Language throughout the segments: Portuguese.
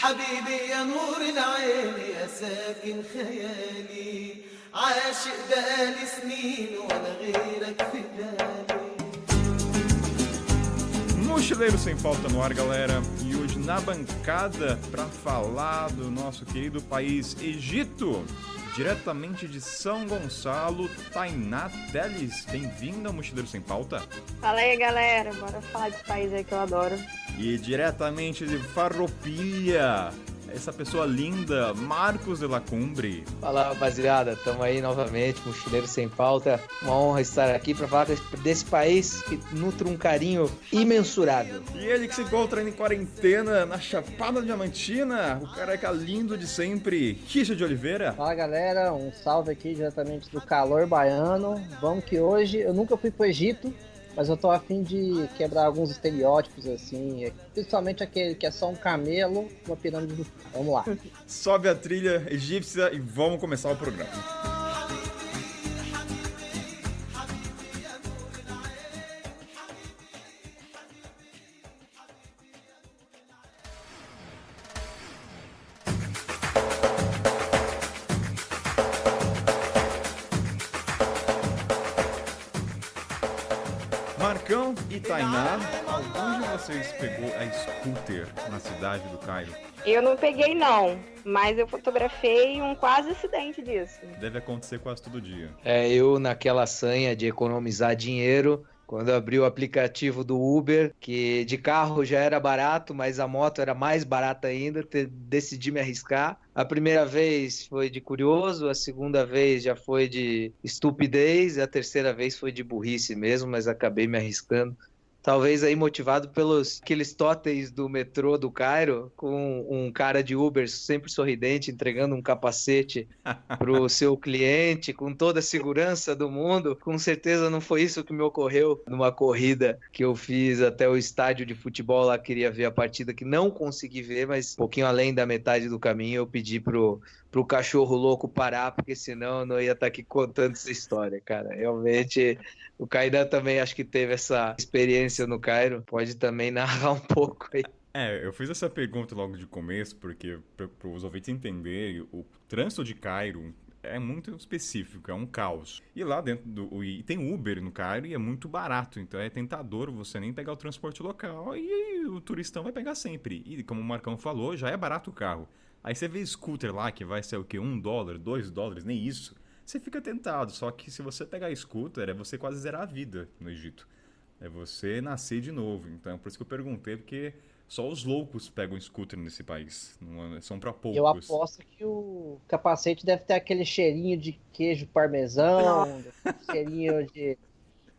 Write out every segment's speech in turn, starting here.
حبيبي يا نور العين يا ساكن خيالي عاشق بقالي سنين ولا غيرك في بالي. Mochileiro Sem Pauta no ar, galera. E hoje na bancada para falar do nosso querido país Egito, diretamente de São Gonçalo, Tainá Teles. Bem-vinda ao Mochileiro Sem Pauta. Fala aí, galera. Bora falar desse país aí que eu adoro. E diretamente de Farroupilha, essa pessoa linda, Marcos de Lacumbre. Fala, rapaziada, estamos aí novamente, Mochileiro Sem Pauta. Uma honra estar aqui para falar desse país que nutre um carinho imensurável. E ele que se encontra em quarentena na Chapada Diamantina, o careca lindo de sempre, Richard de Oliveira. Fala, galera, um salve aqui diretamente do calor baiano. Vamos que hoje, eu nunca fui pro Egito, mas eu tô a fim de quebrar alguns estereótipos, assim, principalmente aquele que é só um camelo, uma pirâmide do... Vamos lá. Sobe a trilha egípcia e vamos começar o programa. Marcão e Tainá, algum de vocês pegou a scooter na cidade do Cairo? Eu não peguei, não, mas eu fotografei um quase acidente disso. Deve acontecer quase todo dia. Eu naquela sanha de economizar dinheiro, quando eu abri o aplicativo do Uber, que de carro já era barato, mas a moto era mais barata ainda, decidi me arriscar. A primeira vez foi de curioso, a segunda vez já foi de estupidez, e a terceira vez foi de burrice mesmo, mas acabei me arriscando. Talvez aí motivado pelos aqueles totens do metrô do Cairo, com um cara de Uber sempre sorridente, entregando um capacete pro seu cliente, com toda a segurança do mundo. Com certeza não foi isso que me ocorreu numa corrida que eu fiz até o estádio de futebol lá, queria ver a partida, que não consegui ver, mas um pouquinho além da metade do caminho eu pedi pro cachorro louco parar, porque senão eu não ia estar aqui contando essa história, cara. Realmente... O Kainan também acho que teve essa experiência no Cairo. Pode também narrar um pouco aí. Eu fiz essa pergunta logo de começo, porque para os ouvintes entenderem, o trânsito de Cairo é muito específico, é um caos. E lá dentro e tem Uber no Cairo e é muito barato, então é tentador você nem pegar o transporte local e o turistão vai pegar sempre. E como o Marcão falou, já é barato o carro. Aí você vê scooter lá que vai ser o quê? $1, $2, nem isso. Você fica tentado, só que se você pegar scooter, é você quase zerar a vida no Egito. É você nascer de novo. Então, é por isso que eu perguntei, porque só os loucos pegam scooter nesse país. Não, são pra poucos. Eu aposto que o capacete deve ter aquele cheirinho de queijo parmesão, cheirinho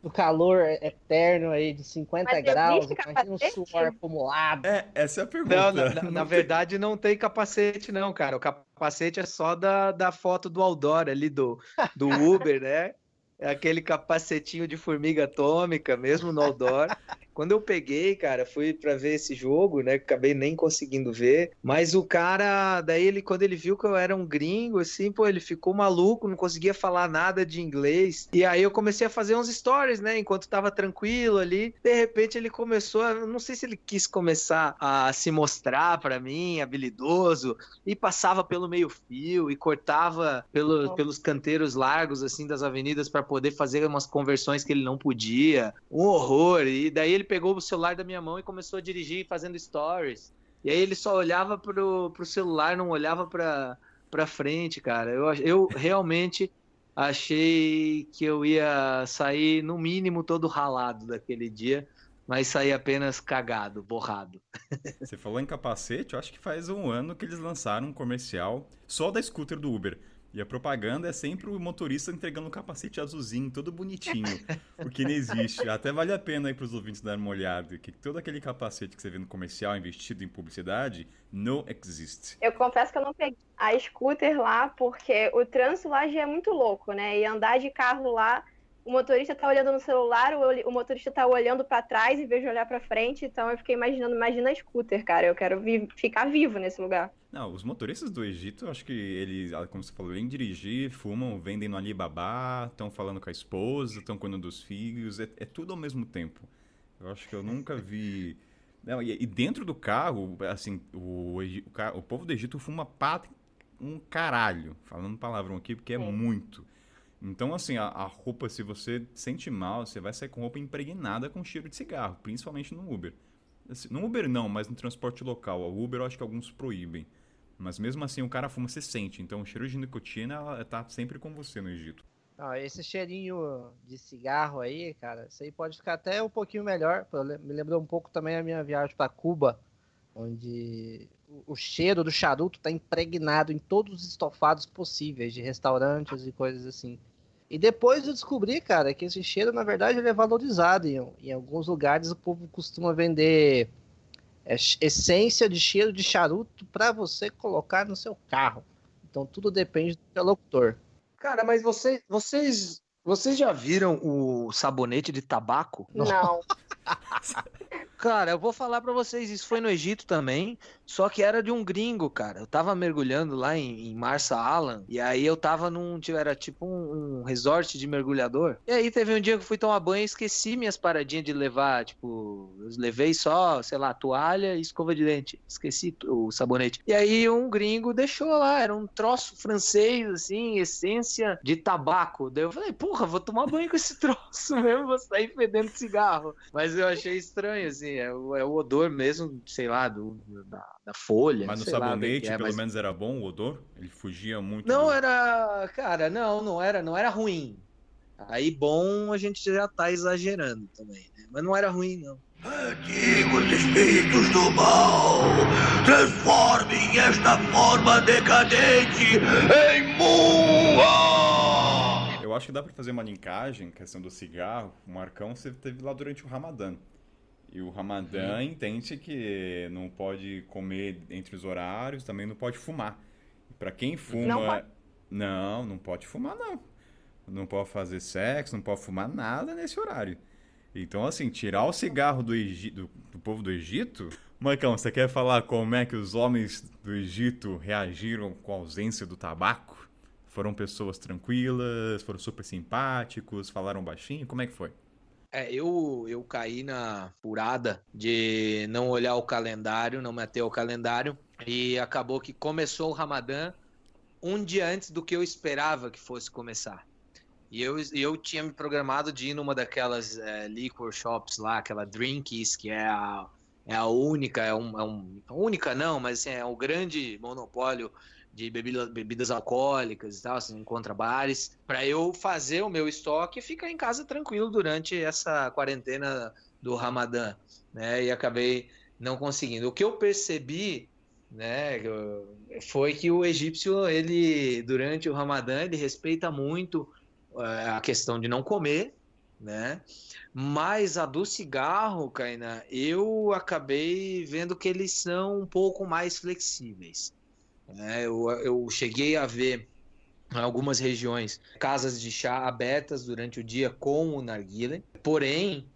do calor eterno aí de 50 Mas graus, existe imagina um capacete? suor acumulado. Essa é a pergunta. Não, na verdade não tem capacete não, cara. O capacete é só da foto do outdoor ali do Uber, né? É aquele capacetinho de formiga atômica mesmo no outdoor. Quando eu peguei, cara, fui pra ver esse jogo, né? Acabei nem conseguindo ver. Mas o cara, daí quando ele viu que eu era um gringo, assim, pô, ele ficou maluco, não conseguia falar nada de inglês. E aí eu comecei a fazer uns stories, né? Enquanto tava tranquilo ali. De repente ele começou, não sei se ele quis começar a se mostrar pra mim, habilidoso, e passava pelo meio-fio e cortava pelos canteiros largos, assim, das avenidas para poder fazer umas conversões que ele não podia. Um horror. E daí ele pegou o celular da minha mão e começou a dirigir fazendo stories. E aí ele só olhava pro celular, não olhava pra frente, cara. Eu realmente achei que eu ia sair, no mínimo, todo ralado daquele dia, mas saí apenas cagado, borrado. Você falou em capacete, eu acho que faz um ano que eles lançaram um comercial só da scooter do Uber. E a propaganda é sempre o motorista entregando um capacete azulzinho, todo bonitinho, o que não existe. Até vale a pena aí para os ouvintes darem uma olhada, que todo aquele capacete que você vê no comercial investido em publicidade não existe. Eu confesso que eu não peguei a scooter lá, porque o trânsito lá já é muito louco, né? E andar de carro lá, o motorista tá olhando no celular, o motorista tá olhando para trás em vez de olhar para frente, então eu fiquei imaginando, imagina scooter, cara, eu quero ficar vivo nesse lugar. Não, os motoristas do Egito, acho que eles, como você falou, vêm dirigir, fumam, vendem no Alibaba, estão falando com a esposa, estão cuidando dos filhos, é tudo ao mesmo tempo. Eu acho que eu nunca vi Não, e dentro do carro, assim, o povo do Egito fuma um caralho. Falando palavrão aqui, porque é muito. Então, assim, a roupa, se você sente mal, você vai sair com roupa impregnada com cheiro de cigarro, principalmente no Uber. Assim, no Uber não, mas no transporte local. O Uber eu acho que alguns proíbem. Mas mesmo assim, o cara fuma, você sente. Então, o cheiro de nicotina tá sempre com você no Egito. Esse cheirinho de cigarro aí, cara, isso aí pode ficar até um pouquinho melhor. Me lembrou um pouco também a minha viagem para Cuba, onde o cheiro do charuto tá impregnado em todos os estofados possíveis, de restaurantes e coisas assim. E depois eu descobri, cara, que esse cheiro, na verdade, ele é valorizado. Em alguns lugares o povo costuma vender essência de cheiro de charuto para você colocar no seu carro. Então tudo depende do interlocutor. Cara, mas vocês já viram o sabonete de tabaco? Não. Cara, eu vou falar pra vocês, isso foi no Egito também, só que era de um gringo, cara. Eu tava mergulhando lá em Marsa Alam, e aí eu tava era tipo um resort de mergulhador. E aí teve um dia que eu fui tomar banho e esqueci minhas paradinhas de levar, tipo, eu levei só, sei lá, toalha e escova de dente. Esqueci o sabonete. E aí um gringo deixou lá, era um troço francês, assim, essência de tabaco. Daí eu falei, porra, vou tomar banho com esse troço mesmo, vou sair fedendo cigarro. Mas eu achei estranho, assim, é o odor mesmo, sei lá, da folha. Mas no sei lá do que sabonete, é, pelo mas... menos, era bom o odor? Ele fugia muito Não era, cara, não era ruim. Aí bom a gente já tá exagerando também, né? Mas não era ruim, não. Antigos espíritos do mal, transformem esta forma decadente em Mua! Eu acho que dá pra fazer uma linkagem, questão do cigarro. O Marcão você teve lá durante o Ramadã. E o Ramadã entende que não pode comer entre os horários, também não pode fumar. Pra quem fuma... Não pode fumar, não. Não pode fazer sexo, não pode fumar nada nesse horário. Então, assim, tirar o cigarro do povo do Egito... Marcão, você quer falar como é que os homens do Egito reagiram com a ausência do tabaco? Foram pessoas tranquilas, foram super simpáticos, falaram baixinho? Como é que foi? Eu caí na furada de não olhar o calendário, não me ater ao calendário, e acabou que começou o Ramadã um dia antes do que eu esperava que fosse começar. E eu tinha me programado de ir numa daquelas liquor shops lá, aquela Drinkies, que é a única, única não, mas assim, é o grande monopólio de bebidas alcoólicas e tal, assim, encontra bares, para eu fazer o meu estoque e ficar em casa tranquilo durante essa quarentena do Ramadã, né? E acabei não conseguindo. O que eu percebi, né, foi que o egípcio, ele durante o Ramadã, ele respeita muito a questão de não comer, né? Mas a do cigarro, Kainan, eu acabei vendo que eles são um pouco mais flexíveis. Eu cheguei a ver em algumas regiões casas de chá abertas durante o dia com o narguilé, porém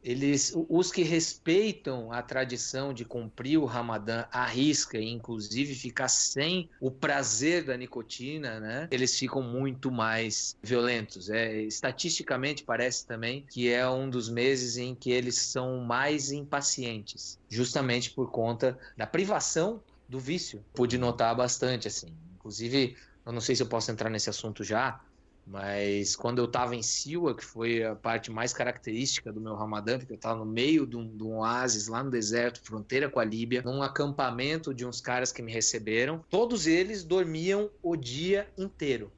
os que respeitam a tradição de cumprir o Ramadã à risca e inclusive ficar sem o prazer da nicotina, né, eles ficam muito mais violentos. Estatisticamente parece também que é um dos meses em que eles são mais impacientes, justamente por conta da privação do vício. Pude notar bastante, assim. Inclusive, eu não sei se eu posso entrar nesse assunto já, mas quando eu estava em Siwa, que foi a parte mais característica do meu Ramadã, porque eu estava no meio de um oásis lá no deserto, fronteira com a Líbia, num acampamento de uns caras que me receberam, todos eles dormiam o dia inteiro,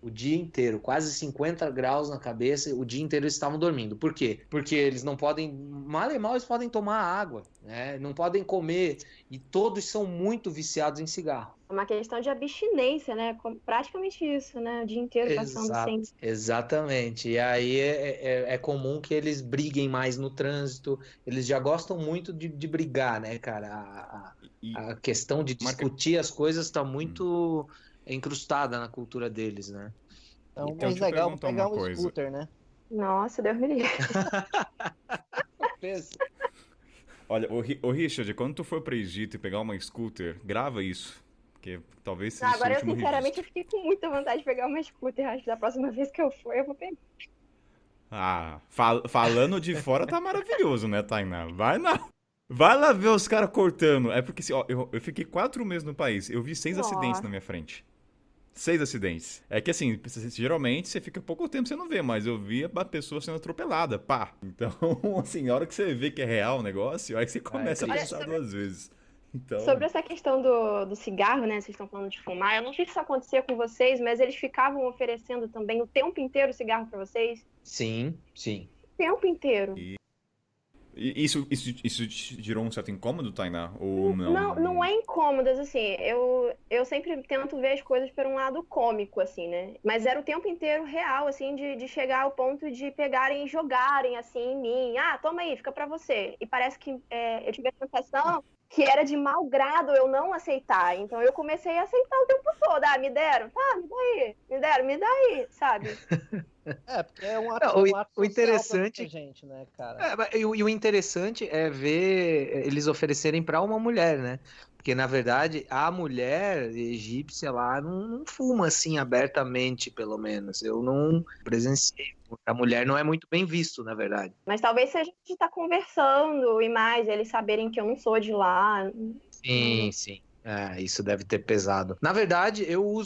quase 50 graus na cabeça, o dia inteiro eles estavam dormindo. Por quê? Porque eles não podem, mal e mal eles podem tomar água, né? Não podem comer, e todos são muito viciados em cigarro. É uma questão de abstinência, né? Praticamente isso, né? O dia inteiro passando sem... Exatamente. E aí é comum que eles briguem mais no trânsito. Eles já gostam muito de brigar, né, cara? A questão de discutir as coisas está muito incrustada na cultura deles, né? Então, Então, mais deixa eu legal perguntar pegar uma um coisa. scooter, né? Nossa, Deus me livre. Pensa. Olha, ô Richard, quando tu for pra Egito e pegar uma scooter, grava isso. Porque talvez seja Agora, eu seu último sinceramente registro. fiquei com muita vontade de pegar uma scooter. Acho que da próxima vez que eu for, eu vou pegar. Ah, falando de fora tá maravilhoso, né, Tainá? Vai não. Vai lá ver os caras cortando. É porque, assim, ó, eu fiquei 4 meses no país. Eu vi 6 acidentes Nossa. na minha frente. 6 acidentes. É que, assim, geralmente você fica pouco tempo você não vê, mas eu vi a pessoa sendo atropelada, pá. Então, assim, a hora que você vê que é real o negócio, aí você começa a triste. pensar 2 vezes. Então, Sobre essa questão do cigarro, né? Vocês estão falando de fumar. Eu não sei se isso acontecia com vocês, mas eles ficavam oferecendo também o tempo inteiro cigarro pra vocês. Sim, sim. O tempo inteiro. e isso te gerou um certo incômodo, Tainá? Ou não? Não, não é incômodas, assim. Eu sempre tento ver as coisas por um lado cômico, assim, né? Mas era o tempo inteiro real, assim, de chegar ao ponto de pegarem e jogarem, assim, em mim. Ah, toma aí, fica pra você. E parece que eu tive a sensação que era de mau grado eu não aceitar. Então eu comecei a aceitar o tempo todo. Ah, me deram? Tá, me dá aí. Me deram? Me dá aí, sabe? É, porque é um Não, ato, o um ato social interessante- pra muita gente, né, cara? E o interessante é ver eles oferecerem para uma mulher, né? Porque, na verdade, a mulher egípcia lá não fuma assim abertamente, pelo menos. Eu não presenciei. A mulher não é muito bem visto, na verdade. Mas talvez se a gente tá conversando e mais, eles saberem que eu não sou de lá. Sim, sim. É, isso deve ter pesado. Na verdade, eu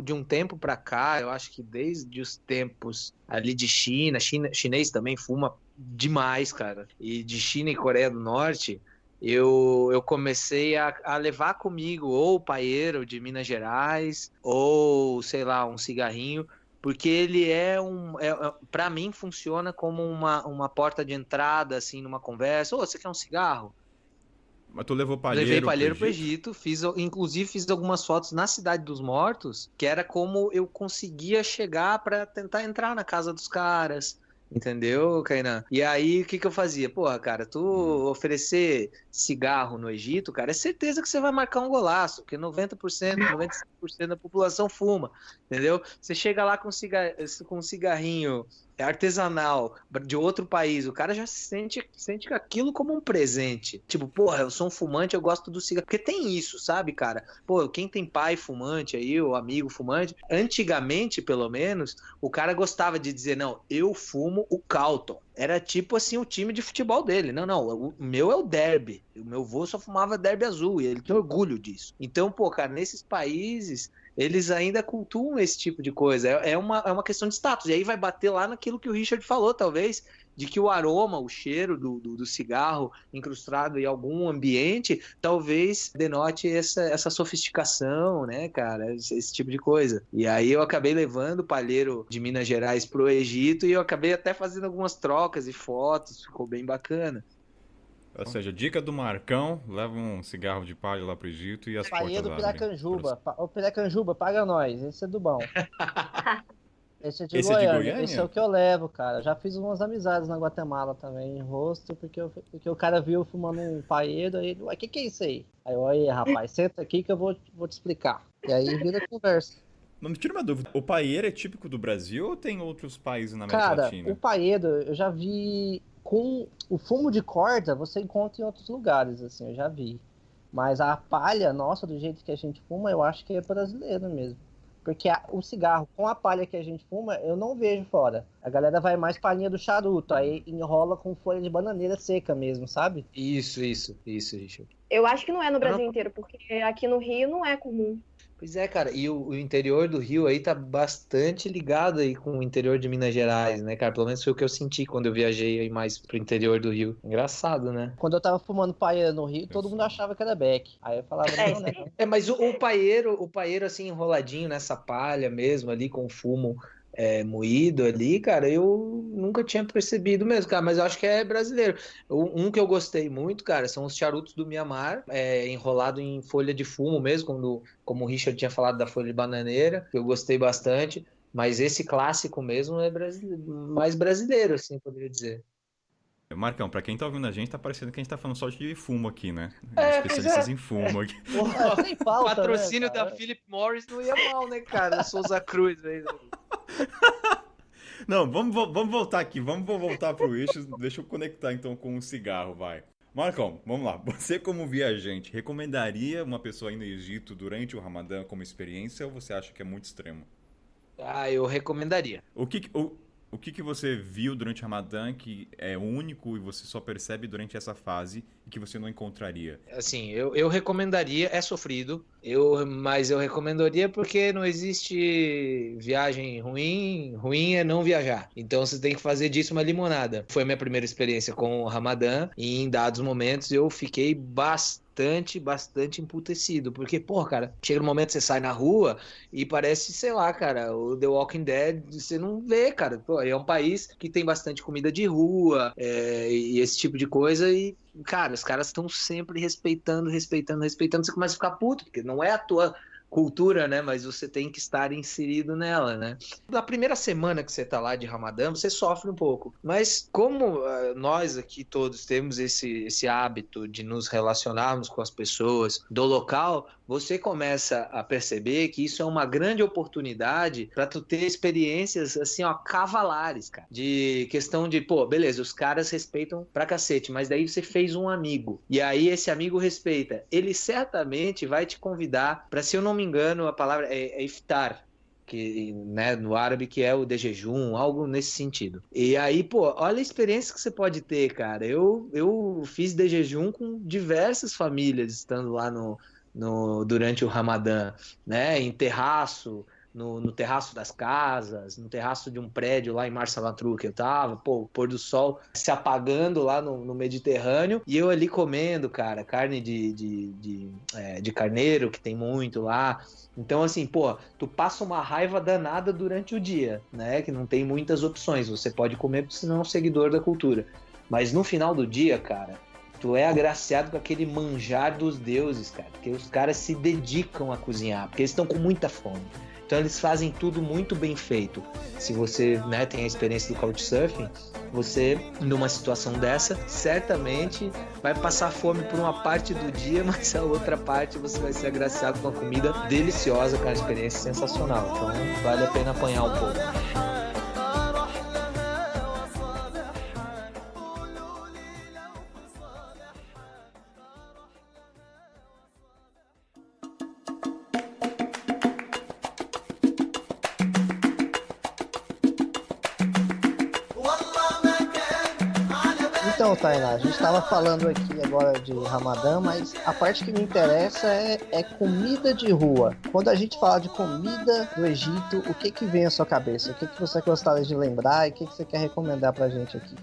de um tempo pra cá, eu acho que desde os tempos ali de chinês também fuma demais, cara. E de China e Coreia do Norte, eu comecei a levar comigo ou o paeiro de Minas Gerais, ou sei lá, um cigarrinho. Porque ele para mim funciona como uma porta de entrada, assim, numa conversa. Ô, você quer um cigarro? Mas tu levou Levei palheiro palheiro pro pro Egito? Egito, inclusive fiz algumas fotos na Cidade dos Mortos, que era como eu conseguia chegar para tentar entrar na casa dos caras, entendeu, Kainan? E aí o que que eu fazia? Porra, cara, tu oferecer cigarro no Egito, cara, é certeza que você vai marcar um golaço, porque 90%, 95% da população fuma, entendeu? Você chega lá com um cigarrinho artesanal de outro país, o cara já sente aquilo como um presente. Tipo, porra, eu sou um fumante, eu gosto do cigarro. Porque tem isso, sabe, cara? Pô, quem tem pai fumante aí, ou amigo fumante, antigamente, pelo menos, o cara gostava de dizer, não, eu fumo o Carlton. Era tipo assim o time de futebol dele. Não, não, o meu é o Derby. O meu avô só fumava Derby azul e ele tem orgulho disso. Então, pô, cara, nesses países eles ainda cultuam esse tipo de coisa. É uma questão de status. E aí vai bater lá naquilo que o Richard falou, talvez, de que o aroma, o cheiro do cigarro incrustado em algum ambiente, talvez denote essa sofisticação, né, cara? Esse tipo de coisa. E aí eu acabei levando o palheiro de Minas Gerais pro Egito e eu acabei até fazendo algumas trocas e fotos, ficou bem bacana. Ou seja, dica do Marcão, leva um cigarro de palha lá pro Egito e as Paia do portas abrem. Piracanjuba. Ô, Piracanjuba, paga nós. Esse é do bom. Esse é de Esse é de Goiânia. Goiânia? Esse é o que eu levo, cara. Já fiz umas amizades na Guatemala também, em rosto, porque o cara viu eu fumando um paedo, aí ele, ué, que é isso aí? Aí eu, aí, rapaz, senta aqui que eu vou te explicar. E aí vira conversa. Não me tira uma dúvida, o paeiro é típico do Brasil ou tem outros países na América Cara, Latina? o paedo, eu já vi com o fumo de corda, você encontra em outros lugares, assim, eu já vi. Mas a palha, nossa, do jeito que a gente fuma, eu acho que é brasileiro mesmo. Porque o cigarro com a palha que a gente fuma, eu não vejo fora. A galera vai mais palhinha do charuto, aí enrola com folha de bananeira seca mesmo, sabe? Isso, Richard. Eu acho que não é no Brasil inteiro, porque aqui no Rio não é comum. Pois é, cara, e o interior do Rio aí tá bastante ligado aí com o interior de Minas Gerais, né, cara? Pelo menos foi o que eu senti quando eu viajei aí mais pro interior do Rio. Engraçado, né? Quando eu tava fumando paia no Rio, todo mundo achava que era Beck. Aí eu falava, não, né? Mas o paeiro assim, enroladinho nessa palha mesmo, ali com o fumo moído ali, cara, eu nunca tinha percebido mesmo, cara, mas eu acho que é brasileiro. Um que eu gostei muito, cara, são os charutos do Mianmar, enrolado em folha de fumo mesmo, como o Richard tinha falado da folha de bananeira, que eu gostei bastante, mas esse clássico mesmo é mais brasileiro, assim, poderia dizer. Marcão, pra quem tá ouvindo a gente, tá parecendo que a gente tá falando só de fumo aqui, né? Pois Especialistas é. em fumo aqui. Porra, sem pauta, O patrocínio né, cara? da Philip Morris não ia mal, né, cara? O Souza Cruz aí. Não, vamos voltar aqui, vamos voltar pro eixo, deixa eu conectar então com o cigarro, vai. Marcão, vamos lá. Você como viajante, recomendaria uma pessoa ir no Egito durante o Ramadã como experiência ou você acha que é muito extremo? Ah, eu recomendaria. O O que você viu durante o Ramadã que é único e você só percebe durante essa fase e que você não encontraria? Assim, eu recomendaria, é sofrido, mas eu recomendaria porque não existe viagem ruim, ruim é não viajar. Então você tem que fazer disso uma limonada. Foi a minha primeira experiência com o Ramadã e em dados momentos eu fiquei bastante emputecido, porque, pô, cara, chega no momento que você sai na rua e parece, sei lá, cara, o The Walking Dead, você não vê, cara. Pô, é um país que tem bastante comida de rua, e esse tipo de coisa e, cara, os caras estão sempre respeitando, você começa a ficar puto, porque não é a tua cultura, né, mas você tem que estar inserido nela, né. Na primeira semana que você tá lá de Ramadã, você sofre um pouco, mas como nós aqui todos temos esse hábito de nos relacionarmos com as pessoas do local, você começa a perceber que isso é uma grande oportunidade para tu ter experiências assim, ó, cavalares, cara, de questão de, pô, beleza, os caras respeitam pra cacete, mas daí você fez um amigo, e aí esse amigo respeita, ele certamente vai te convidar para, se eu não me engano, a palavra é iftar, que, né, no árabe, que é o de jejum, algo nesse sentido. E aí, pô, olha a experiência que você pode ter, cara. Eu fiz de jejum com diversas famílias estando lá durante o Ramadã, né, em terraço, no terraço das casas, no terraço de um prédio lá em Marsalatru que eu tava, pô, o pôr do sol se apagando lá no Mediterrâneo, e eu ali comendo, cara, carne de carneiro, que tem muito lá. Então, assim, pô, tu passa uma raiva danada durante o dia, né, que não tem muitas opções, você pode comer porque senão é um seguidor da cultura. Mas no final do dia, cara, tu é agraciado com aquele manjar dos deuses, cara, porque os caras se dedicam a cozinhar, porque eles estão com muita fome. Então eles fazem tudo muito bem feito. Se você, né, tem a experiência do Couchsurfing, você, numa situação dessa, certamente vai passar fome por uma parte do dia, mas a outra parte você vai ser agraciado com uma comida deliciosa, com uma experiência sensacional. Então vale a pena apanhar um pouco. Então, Tainá, a gente estava falando aqui agora de Ramadã, mas a parte que me interessa é comida de rua. Quando a gente fala de comida do Egito, o que vem à sua cabeça? O que você gostaria de lembrar e o que você quer recomendar pra gente aqui?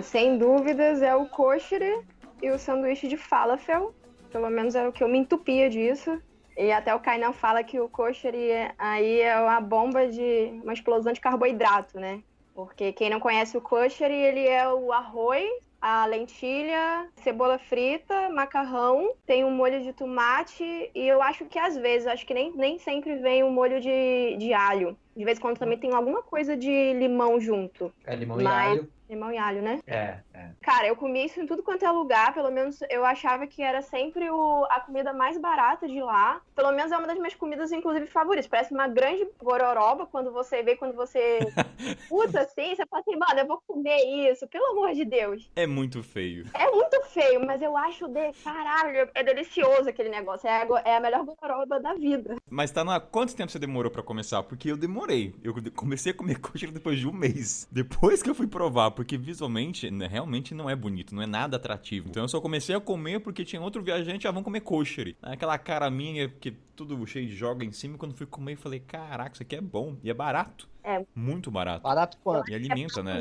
Sem dúvidas é o kosheri e o sanduíche de falafel. Pelo menos é o que eu me entupia disso. E até o Kainan fala que o kosheri aí é uma bomba uma explosão de carboidrato, né? Porque quem não conhece o kosheri, ele é o arroz, a lentilha, cebola frita, macarrão, tem um molho de tomate e eu acho que às vezes, acho que nem sempre vem um molho de alho. De vez em quando também tem alguma coisa de limão junto. Limão e alho. Limão e alho, né? É. Cara, eu comi isso em tudo quanto é lugar, pelo menos eu achava que era sempre a comida mais barata de lá. Pelo menos é uma das minhas comidas, inclusive, favoritas. Parece uma grande gororoba quando você puta assim, você fala assim, mano, eu vou comer isso, pelo amor de Deus. É muito feio. É muito feio, mas eu acho caralho, é delicioso aquele negócio. É a melhor gororoba da vida. Mas quanto tempo você demorou pra começar? Porque eu demorei. Eu comecei a comer coxinha depois de um mês. Depois que eu fui provar, porque visualmente, né, realmente não é bonito, não é nada atrativo. Então eu só comecei a comer porque tinha outro viajante, vamos comer kosheri. Aquela cara minha, que tudo cheio de joga em cima, quando fui comer, eu falei, caraca, isso aqui é bom. E é barato. É. Muito barato. Barato quanto? E alimenta, né?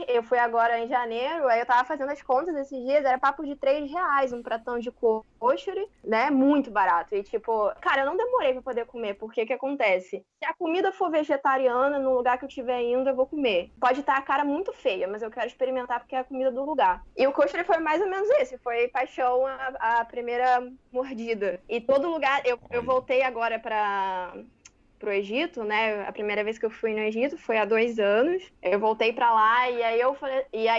Eu fui agora em janeiro, aí eu tava fazendo as contas esses dias, era papo de R$3 um pratão de kosheri, né? Muito barato. E tipo, cara, eu não demorei pra poder comer, porque o que acontece? Se a comida for vegetariana, no lugar que eu estiver indo, eu vou comer. Pode estar a cara muito feia, mas eu quero experimentar porque é a comida do lugar. E o kosheri foi mais ou menos esse, foi paixão a primeira mordida. E todo lugar, eu voltei agora pro Egito, né? A primeira vez que eu fui no Egito foi há 2 anos. Eu voltei pra lá e aí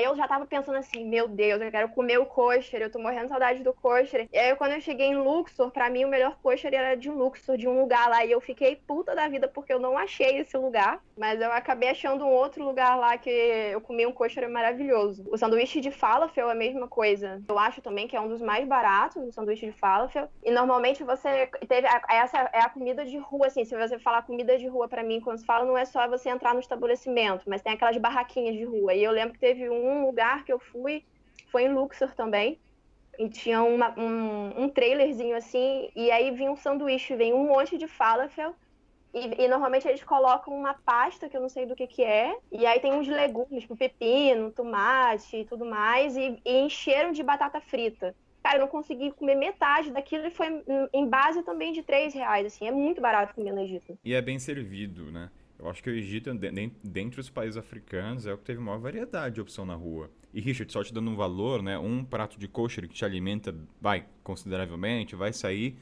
eu já tava pensando assim, meu Deus, eu quero comer o kosheri, eu tô morrendo de saudade do kosheri. E aí quando eu cheguei em Luxor, pra mim o melhor kosheri era de Luxor, de um lugar lá, e eu fiquei puta da vida porque eu não achei esse lugar, mas eu acabei achando um outro lugar lá que eu comi um kosheri maravilhoso. O sanduíche de falafel é a mesma coisa. Eu acho também que é um dos mais baratos, o sanduíche de falafel. E normalmente essa é a comida de rua, assim, se você falar falar comida de rua pra mim, quando se fala, não é só você entrar no estabelecimento, mas tem aquelas barraquinhas de rua. E eu lembro que teve um lugar que eu fui, foi em Luxor também, e tinha um trailerzinho assim, e aí vinha um sanduíche, vem um monte de falafel, e normalmente eles colocam uma pasta, que eu não sei do que é, e aí tem uns legumes, tipo pepino, tomate e tudo mais, e encheram de batata frita. Cara, eu não consegui comer metade daquilo e foi em base também de R$3, assim, é muito barato comer no Egito. E é bem servido, né? Eu acho que o Egito, dentre os países africanos, é o que teve maior variedade de opção na rua. E, Richard, só te dando um valor, né? Um prato de kosher que te alimenta, vai, consideravelmente, vai sair...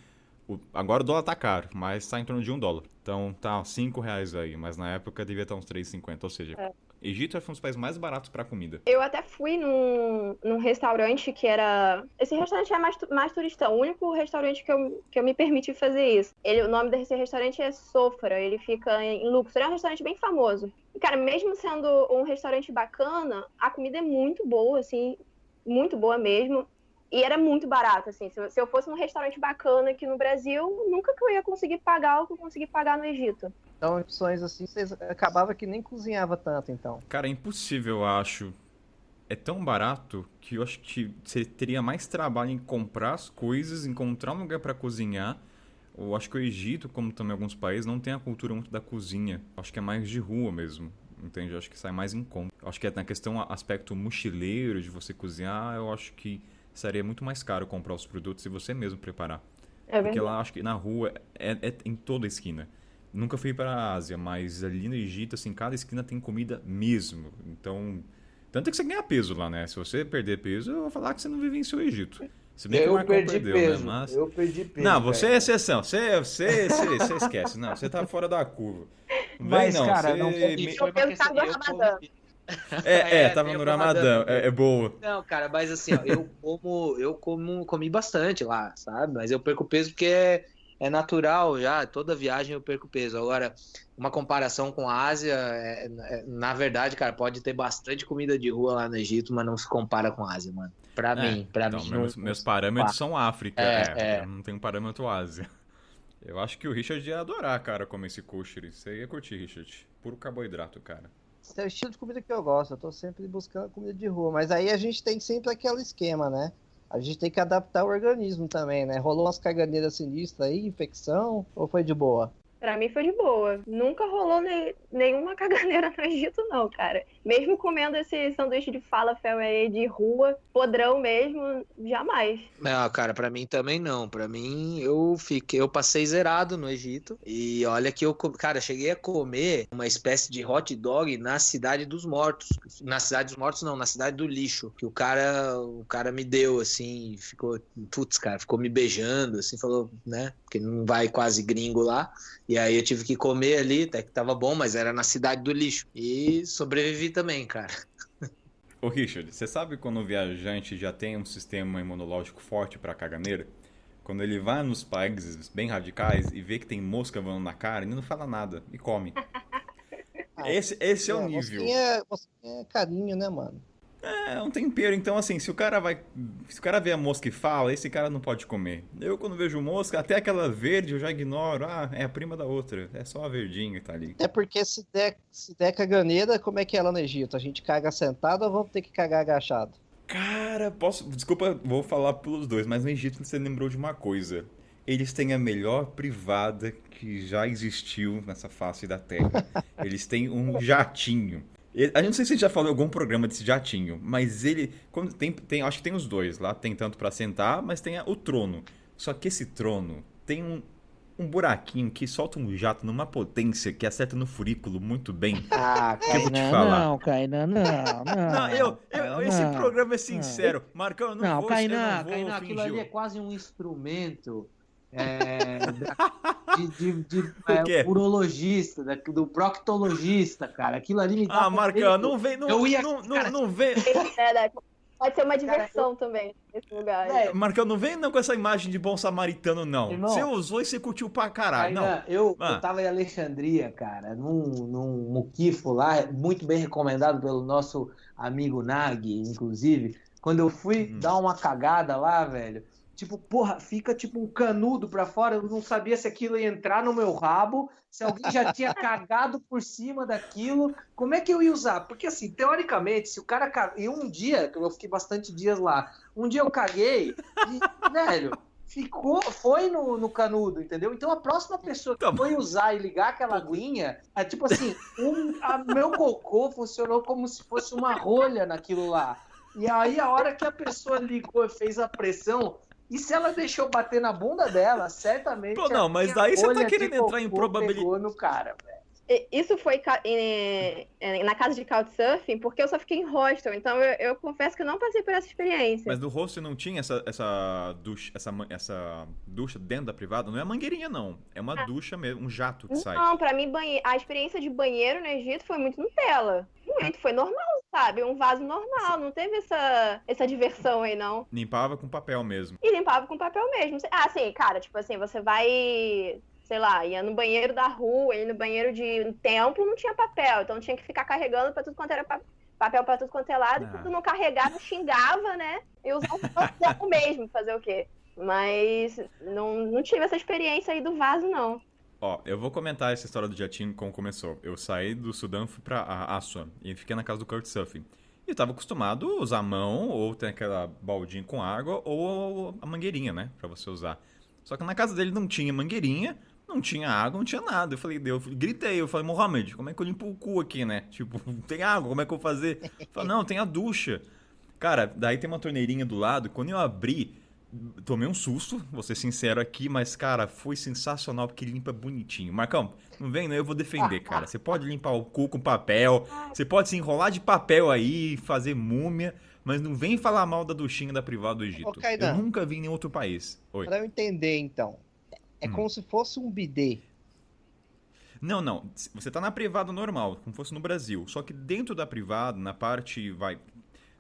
Agora o dólar tá caro, mas tá em torno de $1. Então tá R$5 aí, mas na época devia estar uns R$3,50. Ou seja, Egito foi um dos países mais baratos pra comida. Eu até fui num restaurante que era... Esse restaurante é mais turistão. O único restaurante que eu me permiti fazer isso. O nome desse restaurante é Sofra. Ele fica em Luxor. É um restaurante bem famoso. E, cara, mesmo sendo um restaurante bacana, a comida é muito boa, assim. Muito boa mesmo. E era muito barato, assim. Se eu fosse num restaurante bacana aqui no Brasil, nunca que eu ia conseguir pagar o que eu consegui pagar no Egito. Então, opções assim, vocês acabava que nem cozinhava tanto, então. Cara, é impossível, eu acho. É tão barato que eu acho que você teria mais trabalho em comprar as coisas, encontrar um lugar pra cozinhar. Eu acho que o Egito, como também alguns países, não tem a cultura muito da cozinha. Eu acho que é mais de rua mesmo, entende? Eu acho que sai mais em conta. Eu acho que na questão, aspecto mochileiro de você cozinhar, eu acho que seria muito mais caro comprar os produtos e você mesmo preparar. Porque lá, acho que na rua, é em toda esquina. Nunca fui para a Ásia, mas ali no Egito, assim, cada esquina tem comida mesmo. Então, tanto é que você ganha peso lá, né? Se você perder peso, eu vou falar que você não vivenciou o Egito. Se bem que o Marcão perdeu, peso, né? Mas... Eu perdi peso. Não, você é exceção. Você esquece. Não, você tá fora da curva. Não vem, Mas, não. cara, você... não foi uma questão. Tava no Ramadã. É boa. Não, cara, mas assim, ó, eu comi bastante lá, sabe? Mas eu perco peso porque é natural já, toda viagem eu perco peso. Agora, uma comparação com a Ásia, na verdade, cara, pode ter bastante comida de rua lá no Egito, mas não se compara com a Ásia, mano. Pra mim. Meus parâmetros são África. Eu não tenho parâmetro Ásia. Eu acho que o Richard ia adorar, cara, comer esse kosher. Você ia curtir, Richard. Puro carboidrato, cara. Esse é o estilo de comida que eu gosto. Eu tô sempre buscando comida de rua. Mas aí a gente tem sempre aquele esquema, né? A gente tem que adaptar o organismo também, né? Rolou umas caganeiras sinistras aí, infecção, ou foi de boa? Pra mim foi de boa. Nunca rolou nenhuma caganeira no Egito, não, cara. Mesmo comendo esse sanduíche de falafel aí de rua, podrão mesmo, jamais. Não, cara, pra mim também não. Pra mim, eu passei zerado no Egito. E olha que cara, cheguei a comer uma espécie de hot dog na Cidade dos Mortos. Na Cidade dos Mortos, não, na Cidade do Lixo. Que o cara me deu, assim, ficou me beijando, assim, falou, né? Porque não vai quase gringo lá. E aí eu tive que comer ali, até que tava bom, mas era na Cidade do Lixo. E sobrevivi também, cara. Ô Richard, você sabe quando o viajante já tem um sistema imunológico forte pra caganeira? Quando ele vai nos países bem radicais e vê que tem mosca voando na cara, ele não fala nada e come. Esse é o nível. Mosquinha é carinho, né, mano? É um tempero, então assim, se o cara vê a mosca e fala, esse cara não pode comer. Eu quando vejo mosca, até aquela verde eu já ignoro, é a prima da outra, é só a verdinha que tá ali. É porque se der caganeira, como é que é lá no Egito? A gente caga sentado ou vamos ter que cagar agachado? Cara, desculpa, vou falar pelos dois, mas no Egito você lembrou de uma coisa. Eles têm a melhor privada que já existiu nessa face da Terra. Eles têm um jatinho. Eu não sei se a gente já falou em algum programa desse jatinho, mas ele acho que tem os dois lá, tem tanto pra sentar, mas tem o trono. Só que esse trono tem um buraquinho que solta um jato numa potência que acerta no furículo muito bem. Ah, Kainan, não. Esse programa é sincero. Marcão, eu não vou Kainan, fingir. aquilo ali é quase um instrumento urologista, do proctologista, cara. Aquilo ali me dá Marcão, não vem. Pode ser uma diversão também nesse lugar. Marcão, não vem não com essa imagem de bom samaritano, não. Irmão, você usou e você curtiu pra caralho. Kainan, eu tava em Alexandria, cara, num muquifo lá, muito bem recomendado pelo nosso amigo Nag, inclusive. Quando eu fui dar uma cagada lá, velho, Tipo, porra, fica tipo um canudo pra fora. Eu não sabia se aquilo ia entrar no meu rabo, se alguém já tinha cagado por cima daquilo. Como é que eu ia usar? Porque, assim, teoricamente, se o cara... E um dia, que eu fiquei bastante dias lá, um dia eu caguei e, velho, foi no canudo, entendeu? Então a próxima pessoa que foi usar e ligar aquela aguinha, é tipo assim, meu cocô funcionou como se fosse uma rolha naquilo lá. E aí, a hora que a pessoa ligou e fez a pressão, e se ela deixou bater na bunda dela, certamente. Pô, não, mas daí você tá querendo entrar em probabilidade. Pegou no cara, velho. Isso foi na casa de Couchsurfing, porque eu só fiquei em hostel, então eu confesso que eu não passei por essa experiência. Mas no hostel não tinha essa ducha dentro da privada? Não é mangueirinha, não. É uma ducha mesmo, um jato que sai. Não, pra mim, a experiência de banheiro no Egito foi muito Nutella. Muito, foi normal, sabe? Um vaso normal, não teve essa diversão aí, não. Limpava com papel mesmo. E limpava com papel mesmo. Ah, sim, cara, tipo assim, você vai... sei lá, ia no banheiro da rua, ia no banheiro de um templo, não tinha papel. Então tinha que ficar carregando pra tudo quanto era papel pra tudo quanto é lado. Tudo não carregava, xingava, né? E usava o mesmo, fazer o quê? Mas não tive essa experiência aí do vaso, não. Ó, eu vou comentar essa história do jatinho como começou. Eu saí do Sudão, fui pra Aswan e fiquei na casa do Couchsurfing. E eu tava acostumado a usar a mão, ou ter aquela baldinha com água, ou a mangueirinha, né? Pra você usar. Só que na casa dele não tinha mangueirinha, não tinha água, não tinha nada. Eu gritei, eu falei, Mohamed, como é que eu limpo o cu aqui, né? Tipo, não tem água, como é que eu vou fazer? Eu falei, não, tem a ducha. Cara, daí tem uma torneirinha do lado, quando eu abri, tomei um susto, vou ser sincero aqui, mas, cara, foi sensacional, porque limpa bonitinho. Marcão, não vem não, eu vou defender, cara. Você pode limpar o cu com papel, você pode se enrolar de papel aí, fazer múmia, mas não vem falar mal da duchinha da privada do Egito. Eu nunca vi em nenhum outro país. Oi. Pra eu entender, então, é como se fosse um bidê. Não. Você tá na privada normal, como fosse no Brasil. Só que dentro da privada, na parte,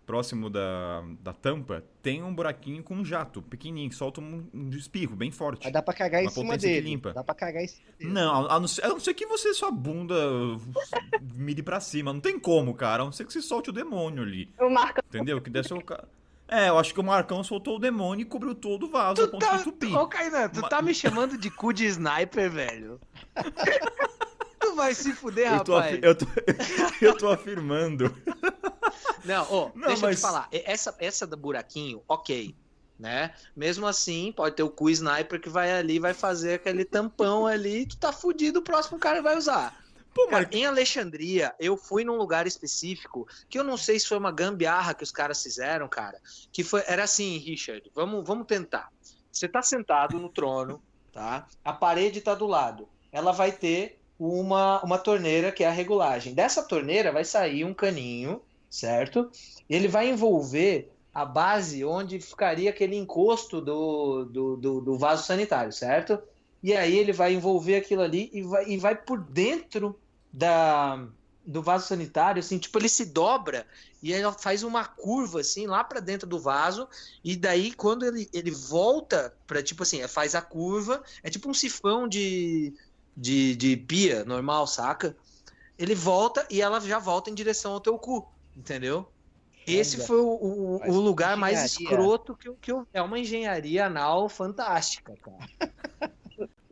próximo da tampa, tem um buraquinho com um jato pequenininho, que solta um espirro bem forte. Mas dá pra cagar em cima dele. Limpa. Dá pra cagar em cima dele. Não, a não ser que você, sua bunda mire pra cima. Não tem como, cara. A não ser que você solte o demônio ali. O Marcão. Entendeu? Que desse o cara... eu acho que o Marcão soltou o demônio e cobriu todo o vaso a ponto de entupir. Ô, Kainan, tu tá me chamando de cu de sniper, velho? Tu vai se fuder, rapaz. Eu tô afirmando. Não, deixa eu te falar. Essa do buraquinho, ok, né? Mesmo assim, pode ter o cu sniper que vai ali, vai fazer aquele tampão ali, tu tá fudido, o próximo cara vai usar. Pô, cara, em Alexandria, eu fui num lugar específico, que eu não sei se foi uma gambiarra que os caras fizeram, cara, era assim, Richard, vamos tentar. Você tá sentado no trono, tá? A parede tá do lado. Ela vai ter uma torneira que é a regulagem. Dessa torneira vai sair um caninho, certo? Ele vai envolver a base onde ficaria aquele encosto do vaso sanitário, certo? E aí ele vai envolver aquilo ali e vai por dentro do vaso sanitário, assim, tipo, ele se dobra e aí faz uma curva, assim, lá pra dentro do vaso, e daí quando ele volta pra, tipo assim, faz a curva, é tipo um sifão de pia normal, saca? Ele volta e ela já volta em direção ao teu cu, entendeu? Esse foi o lugar mais escroto que eu... É uma engenharia anal fantástica, cara.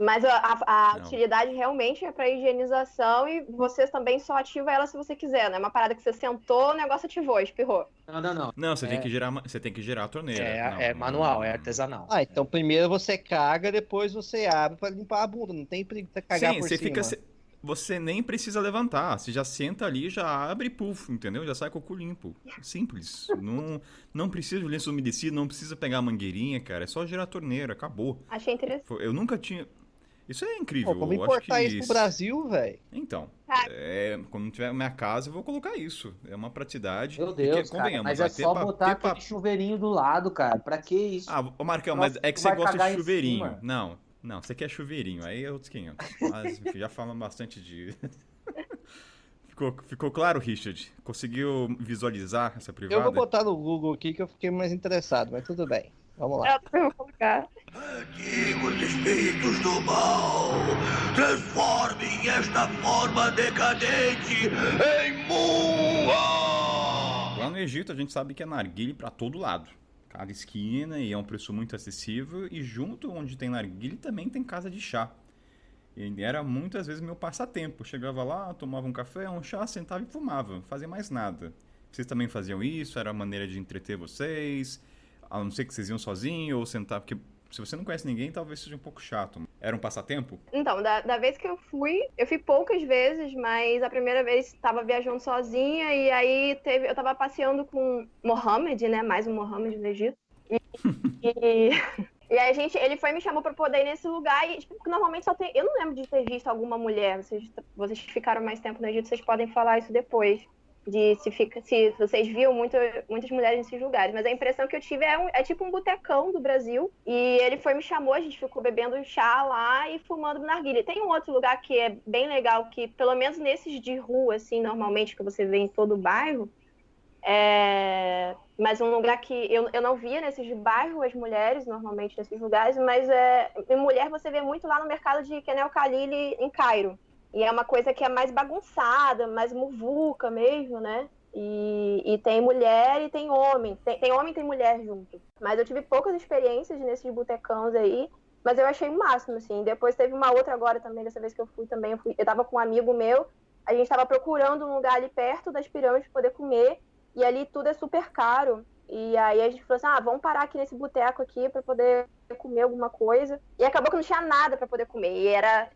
Mas a utilidade realmente é para higienização e você também só ativa ela se você quiser, não é uma parada que você sentou, o negócio ativou, espirrou. Não. Não, você tem que girar a torneira. É manual, é artesanal. Então primeiro você caga, depois você abre para limpar a bunda, não tem perigo de cagar por cima. Você nem precisa levantar, você já senta ali, já abre e puf, entendeu? Já sai com o cu limpo. Simples. Não precisa de lenço umedecido, não precisa pegar a mangueirinha, cara. É só girar a torneira, acabou. Achei interessante. Eu nunca tinha... Isso é incrível. Vamos importar isso pro Brasil, velho. Então, quando tiver minha casa, eu vou colocar isso. É uma praticidade. Meu Deus, cara, mas é só botar aquele chuveirinho do lado, cara. Pra que isso? Marcão, mas é que você gosta de chuveirinho. Não, você quer chuveirinho. Aí é outros 500. Mas já falamos bastante de... Ficou claro, Richard? Conseguiu visualizar essa privada? Eu vou botar no Google aqui que eu fiquei mais interessado, mas tudo bem. Vamos lá. Eu vou colocar. Antigos espíritos do mal, transformem esta forma decadente em Mua! Lá no Egito a gente sabe que é narguilé pra todo lado. cada esquina e é um preço muito acessível. E junto onde tem narguilé também tem casa de chá. E era muitas vezes meu passatempo. Eu chegava lá, tomava um café, um chá, sentava e fumava. Não fazia mais nada. Vocês também faziam isso? Era a maneira de entreter vocês? A não ser que vocês iam sozinhos ou sentar... Porque se você não conhece ninguém, talvez seja um pouco chato. Era um passatempo? Então, da vez que eu fui poucas vezes, mas a primeira vez estava viajando sozinha e aí eu tava passeando com Mohamed, né? Mais um Mohamed no Egito. E aí ele foi e me chamou pra poder ir nesse lugar e, tipo, normalmente só tem... Eu não lembro de ter visto alguma mulher. Vocês ficaram mais tempo no Egito, vocês podem falar isso depois. Se vocês viram muitas mulheres nesses lugares. Mas a impressão que eu tive é tipo um botecão do Brasil. E ele foi me chamou, a gente ficou bebendo chá lá e fumando narguilé. Tem um outro lugar que é bem legal, que pelo menos nesses de rua, assim, normalmente, que você vê em todo o bairro, mas um lugar que eu não via nesses de bairro, as mulheres, normalmente, nesses lugares, mas mulher você vê muito lá no mercado de Kenel Khalili, em Cairo. E é uma coisa que é mais bagunçada, mais muvuca mesmo, né? E tem mulher e tem homem. Tem homem e tem mulher junto. Mas eu tive poucas experiências nesses botecãos aí, mas eu achei o máximo, assim. Depois teve uma outra agora também, dessa vez que eu fui também. Eu tava com um amigo meu, a gente tava procurando um lugar ali perto das pirâmides pra poder comer, e ali tudo é super caro. E aí a gente falou assim, vamos parar aqui nesse boteco aqui pra poder comer alguma coisa. E acabou que não tinha nada pra poder comer. E era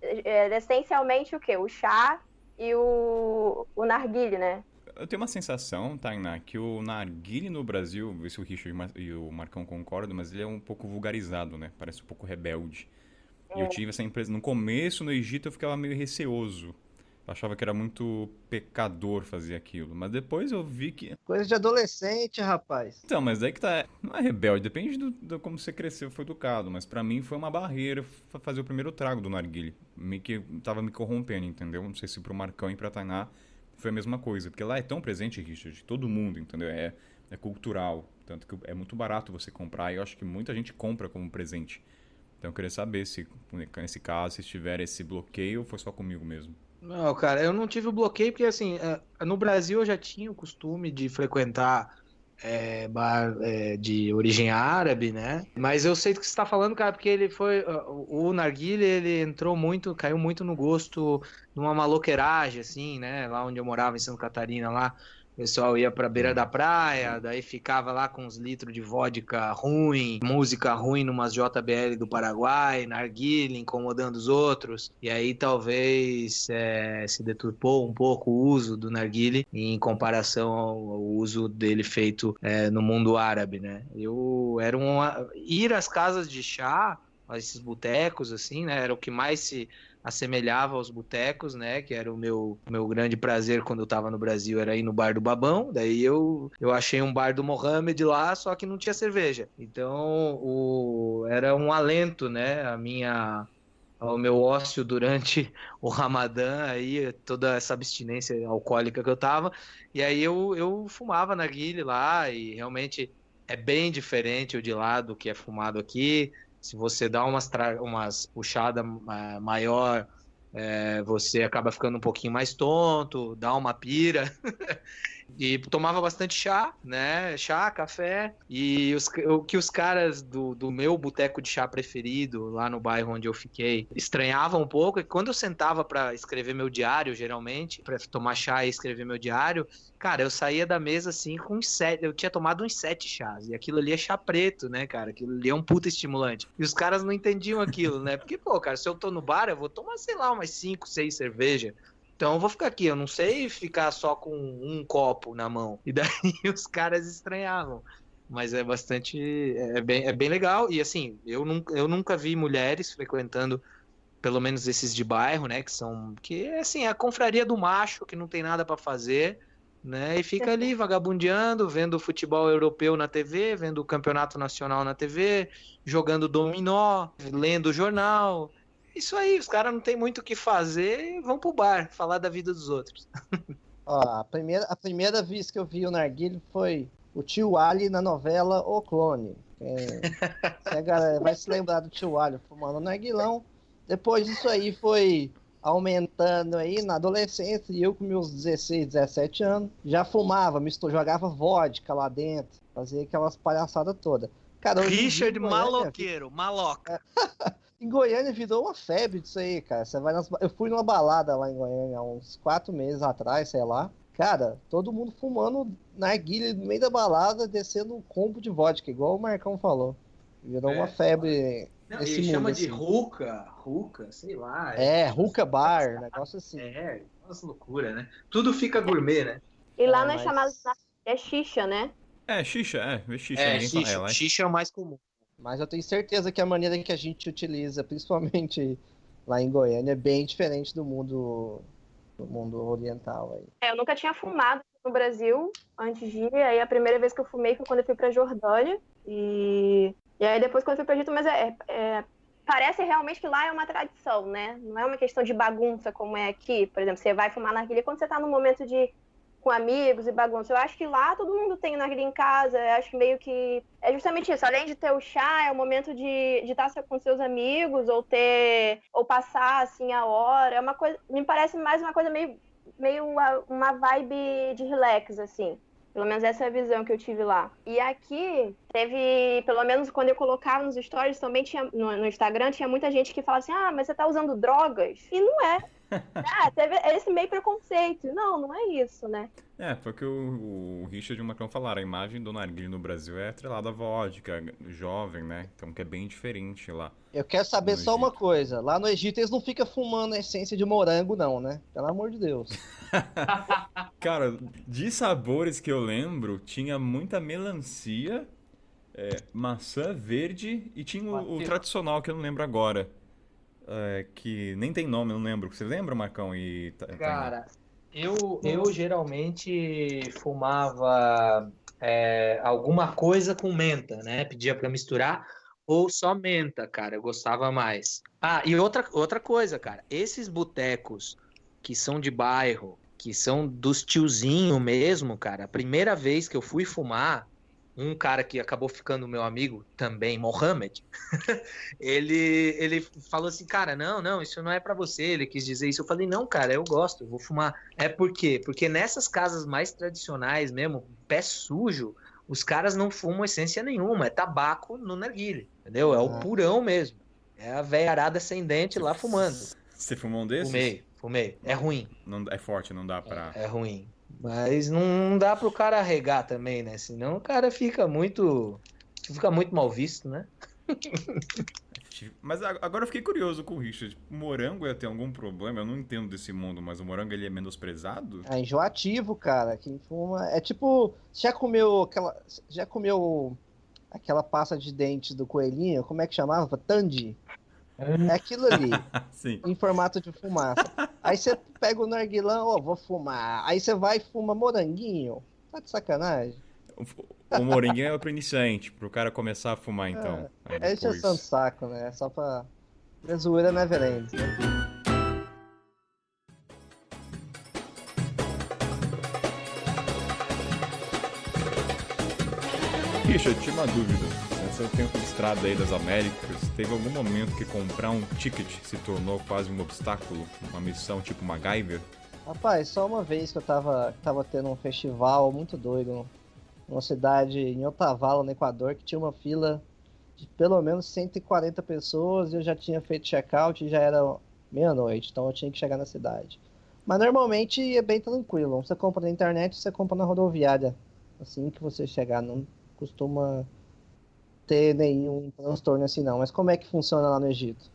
essencialmente o quê? O chá e o narguilé, né? Eu tenho uma sensação, Tainá, que o narguilé no Brasil, ver se o Richard e o Marcão concordam, mas ele é um pouco vulgarizado, né? Parece um pouco rebelde. E eu tive essa impressão. No começo, no Egito, eu ficava meio receoso. Eu achava que era muito pecador fazer aquilo. Mas depois eu vi que... Coisa de adolescente, rapaz. Então, mas daí que tá... Não é rebelde, depende do como você cresceu, foi educado. Mas pra mim foi uma barreira fazer o primeiro trago do narguilé. Meio que tava me corrompendo, entendeu? Não sei se pro Marcão e pra Tainá foi a mesma coisa. Porque lá é tão presente, Richard, todo mundo, entendeu? É cultural. Tanto que é muito barato você comprar. E eu acho que muita gente compra como presente. Então eu queria saber se, nesse caso, se tiver esse bloqueio ou foi só comigo mesmo. Não, cara, eu não tive o bloqueio porque, assim, no Brasil eu já tinha o costume de frequentar bar de origem árabe, né? Mas eu sei do que você está falando, cara, porque ele foi... O narguilé, ele entrou muito, caiu muito no gosto de uma maloqueiragem, assim, né? Lá onde eu morava, em Santa Catarina, lá, o pessoal ia pra beira da praia, daí ficava lá com uns litros de vodka ruim, música ruim numas JBL do Paraguai, narguilé, incomodando os outros. E aí talvez se deturpou um pouco o uso do narguilé em comparação ao uso dele feito no mundo árabe, né? Ir às casas de chá, a esses botecos, assim, né? Era o que mais se assemelhava aos botecos, né, que era o meu grande prazer quando eu tava no Brasil, era ir no bar do Babão. Daí eu achei um bar do Mohamed lá, só que não tinha cerveja. Então, era um alento, né, ao meu ócio durante o Ramadã, aí toda essa abstinência alcoólica que eu tava. E aí eu fumava narguilé lá, e realmente é bem diferente o de lá do que é fumado aqui. Se você dá umas puxadas maior, você acaba ficando um pouquinho mais tonto, dá uma pira. E tomava bastante chá, né? Chá, café. E o que os caras do meu boteco de chá preferido, lá no bairro onde eu fiquei, estranhavam um pouco. E quando eu sentava para escrever meu diário, geralmente, para tomar chá e escrever meu diário, cara, eu saía da mesa assim com uns 7. Eu tinha tomado uns 7 chás. E aquilo ali é chá preto, né, cara? Aquilo ali é um puta estimulante. E os caras não entendiam aquilo, né? Porque, pô, cara, se eu tô no bar, eu vou tomar, sei lá, umas 5, 6 cervejas. Então eu vou ficar aqui, eu não sei ficar só com um copo na mão. E daí os caras estranhavam. Mas é bem legal. E assim, eu nunca vi mulheres frequentando, pelo menos esses de bairro, né? Que é assim, a confraria do macho, que não tem nada pra fazer, né? E fica ali vagabundeando, vendo o futebol europeu na TV, vendo o campeonato nacional na TV, jogando dominó, lendo o jornal. Isso aí, os caras não tem muito o que fazer e vão pro bar, falar da vida dos outros. Ó, a primeira vez que eu vi o narguilé foi o tio Ali na novela O Clone. A galera vai se lembrar do tio Ali fumando narguilão. Depois disso aí foi aumentando aí na adolescência, e eu com meus 16, 17 anos, já fumava, jogava vodka lá dentro, fazia aquelas palhaçadas todas. Cara, hoje em dia, Richard em Goiânia, maloqueiro, maloca. em Goiânia virou uma febre disso aí, cara. Você vai eu fui numa balada lá em Goiânia há uns 4 meses atrás, sei lá. Cara, todo mundo fumando narguilha no meio da balada, descendo um combo de vodka, igual o Marcão falou. Virou uma febre Não, nesse ele mundo, chama de assim. hookah, sei lá. Hookah bar, negócio assim. Nossa loucura, né? Tudo fica gourmet, né? E lá É, não é mas- chamado é xixa, né? Xixa, ninguém fala- lá Xixa é o mais comum. Mas eu tenho certeza que a maneira que a gente utiliza, principalmente lá em Goiânia, é bem diferente do mundo oriental aí. Eu nunca tinha fumado no Brasil antes de ir. Aí a primeira vez que eu fumei foi quando eu fui pra Jordânia. E aí depois quando eu fui pra Egito, mas parece realmente que lá é uma tradição, né? Não é uma questão de bagunça como é aqui. Por exemplo, você vai fumar narguilha quando você tá num momento com amigos e bagunça. Eu acho que lá todo mundo tem narguilha em casa. Eu acho que meio que é justamente isso. Além de ter o chá, é o momento de estar com seus amigos ou passar assim a hora. É uma coisa, me parece mais uma coisa meio uma vibe de relax assim. Pelo menos essa é a visão que eu tive lá. E aqui teve, pelo menos quando eu colocava nos stories, também tinha no Instagram, tinha muita gente que falava assim, mas você tá usando drogas? E não é. Teve esse meio preconceito. Não é isso, né? Foi o que o Richard e o Macron falaram. A imagem do narguilé no Brasil é atrelada à vodka, jovem, né? Então que é bem diferente lá. Eu quero saber No só uma Egito. coisa. Lá no Egito eles não ficam fumando essência de morango, não, né? Pelo amor de Deus. Cara, de sabores que eu lembro, tinha muita melancia, maçã verde e tinha o tradicional que eu não lembro agora. Que nem tem nome, eu não lembro. Você lembra, Marcão? Cara, eu geralmente fumava alguma coisa com menta, né? Pedia pra misturar, ou só menta, cara. Eu gostava mais. E outra coisa, cara. Esses botecos que são de bairro, que são dos tiozinho mesmo, cara. A primeira vez que eu fui fumar, um cara que acabou ficando meu amigo também, Mohamed, ele falou assim, cara, não, isso não é pra você, ele quis dizer isso. Eu falei, não, cara, eu gosto, eu vou fumar. Por quê? Porque nessas casas mais tradicionais mesmo, pé sujo, os caras não fumam essência nenhuma, é tabaco no narguilé, entendeu? É o purão mesmo. É a velharada sem dente lá fumando. Você fumou um desses? Fumei. É ruim. Não, é forte, não dá pra... É ruim. Mas não dá pro cara arregar também, né? Senão o cara fica muito mal visto, né? Mas agora eu fiquei curioso com o Richard. O morango ia ter algum problema? Eu não entendo desse mundo, mas o morango ele é menosprezado? É enjoativo, cara. Quem fuma. É tipo. Já comeu aquela pasta de dente do coelhinho? Como é que chamava? Tandy? É aquilo ali, Sim. em formato de fumaça. Aí você pega o narguilão, vou fumar. Aí você vai e fuma moranguinho. Tá de sacanagem? O moranguinho é pro iniciante, pro cara começar a fumar, então. Aí É depois... encheção de saco, né? Só pra. A zoeira never ends, né? Richard, tinha uma dúvida. Nessa tempo de estrada aí das Américas, teve algum momento que comprar um ticket se tornou quase um obstáculo? Uma missão tipo MacGyver? Rapaz, só uma vez que eu tava tendo um festival muito doido numa cidade em Otavalo, no Equador, que tinha uma fila de pelo menos 140 pessoas e eu já tinha feito check-out e já era meia-noite, então eu tinha que chegar na cidade. Mas normalmente é bem tranquilo. Você compra na internet, você compra na rodoviária. Assim que você chegar, não costuma ter nenhum transtorno assim não. Mas como é que funciona lá no Egito?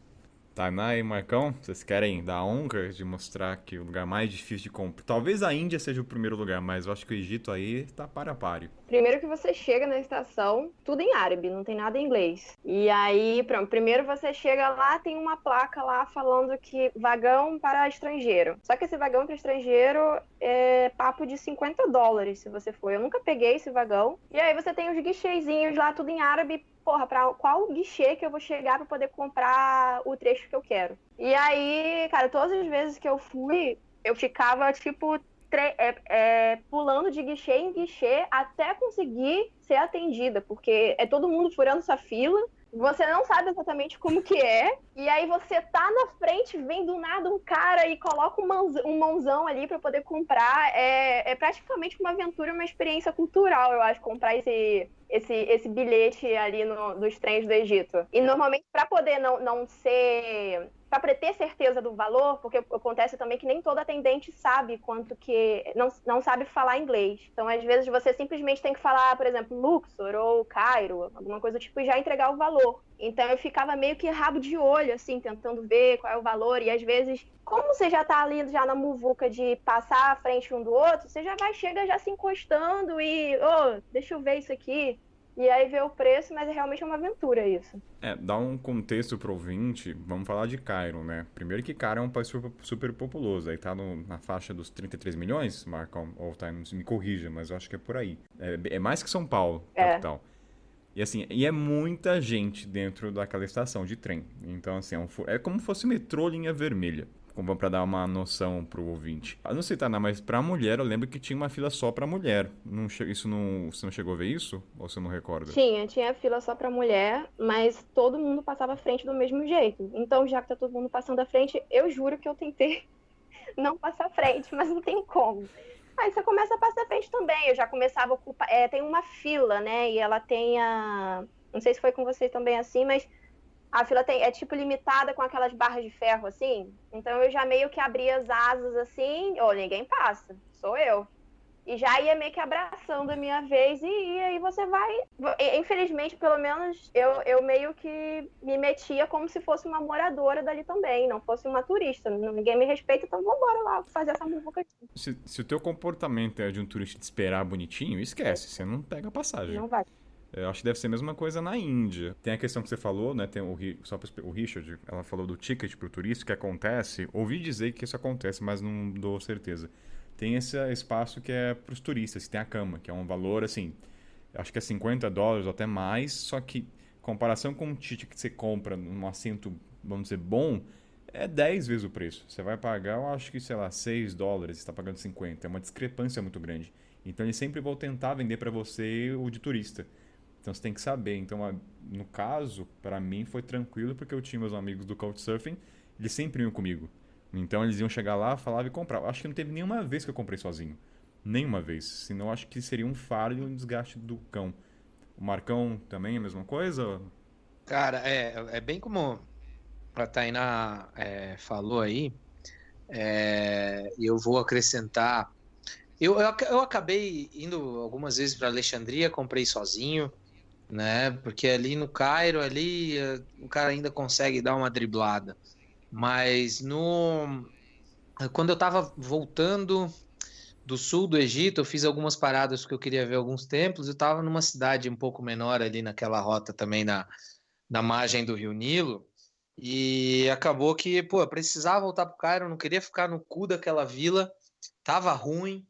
Tainá e Marcão, vocês querem dar a honra de mostrar que o lugar mais difícil de comprar... Talvez a Índia seja o primeiro lugar, mas eu acho que o Egito aí tá para páreo. Primeiro que você chega na estação, tudo em árabe, não tem nada em inglês. E aí, pronto, primeiro você chega lá, tem uma placa lá falando que vagão para estrangeiro. Só que esse vagão para estrangeiro é papo de $50 se você for. Eu nunca peguei esse vagão. E aí você tem os guichezinhos lá, tudo em árabe. Porra, pra qual guichê que eu vou chegar pra poder comprar o trecho que eu quero? E aí, cara, todas as vezes que eu fui, eu ficava, tipo, pulando de guichê em guichê até conseguir ser atendida, porque é todo mundo furando sua fila, Você não sabe exatamente como que é, e aí você tá na frente, vem do nada um cara e coloca um mãozão ali pra poder comprar. É praticamente uma aventura, uma experiência cultural, eu acho, comprar esse bilhete ali dos trens do Egito. E normalmente, pra poder não ser... Pra ter certeza do valor, porque acontece também que nem todo atendente sabe quanto que... Não sabe falar inglês. Então, às vezes, você simplesmente tem que falar, por exemplo, Luxor ou Cairo, alguma coisa do tipo, e já entregar o valor. Então, eu ficava meio que rabo de olho, assim, tentando ver qual é o valor. E, às vezes, como você já tá ali já na muvuca de passar à frente um do outro, você chega já se encostando e... deixa eu ver isso aqui. E aí vê o preço, mas realmente é uma aventura isso. Dá um contexto pro ouvinte, vamos falar de Cairo, né? Primeiro que Cairo é um país super populoso, aí tá na faixa dos 33 milhões, Marcão, ou tá, me corrija, mas eu acho que é por aí. É mais que São Paulo, capital. E assim, é muita gente dentro daquela estação de trem. Então, assim, é como se fosse metrô linha vermelha. Como para dar uma noção pro ouvinte. Eu não sei, Tainá, mas pra mulher, eu lembro que tinha uma fila só pra mulher. Você não chegou a ver isso? Ou você não recorda? Tinha fila só pra mulher, mas todo mundo passava à frente do mesmo jeito. Então, já que tá todo mundo passando à frente, eu juro que eu tentei não passar à frente, mas não tem como. Aí você começa a passar à frente também. Eu já começava a ocupar... tem uma fila, né? E ela tem a... Não sei se foi com vocês também assim, mas... A fila é tipo limitada com aquelas barras de ferro, assim. Então eu já meio que abria as asas assim, ninguém passa, sou eu. E já ia meio que abraçando a minha vez e aí você vai... Infelizmente, pelo menos, eu meio que me metia como se fosse uma moradora dali também, não fosse uma turista. Ninguém me respeita, então vambora lá fazer essa muvuca aqui. Se o teu comportamento é de um turista de esperar bonitinho, esquece, você não pega a passagem. Não vai. Eu acho que deve ser a mesma coisa na Índia. Tem a questão que você falou, né? Tem o Richard, ela falou do ticket pro turista, que acontece. Ouvi dizer que isso acontece, mas não dou certeza. Tem esse espaço que é pros turistas, que tem a cama, que é um valor, assim, acho que é $50 ou até mais, só que, em comparação com um ticket que você compra num assento, vamos dizer, bom, é 10 vezes o preço. Você vai pagar, eu acho que, sei lá, $6, você está pagando 50. É uma discrepância muito grande. Então, eles sempre vão tentar vender para você o de turista. Então você tem que saber. Então, no caso, para mim foi tranquilo, porque eu tinha meus amigos do Couchsurfing, eles sempre iam comigo. Então eles iam chegar lá, falavam e compravam. Acho que não teve nenhuma vez que eu comprei sozinho. Nenhuma vez. Senão acho que seria um fardo e um desgaste do cão. O Marcão também é a mesma coisa? Cara, é bem como a Tainá falou aí. E eu vou acrescentar. Eu acabei indo algumas vezes para Alexandria, comprei sozinho, né? Porque ali no Cairo, o cara ainda consegue dar uma driblada. Mas quando eu tava voltando do sul do Egito, eu fiz algumas paradas porque eu queria ver alguns templos. Eu tava numa cidade um pouco menor ali naquela rota também na margem do Rio Nilo. E acabou que, eu precisava voltar pro Cairo, eu não queria ficar no cu daquela vila, tava ruim.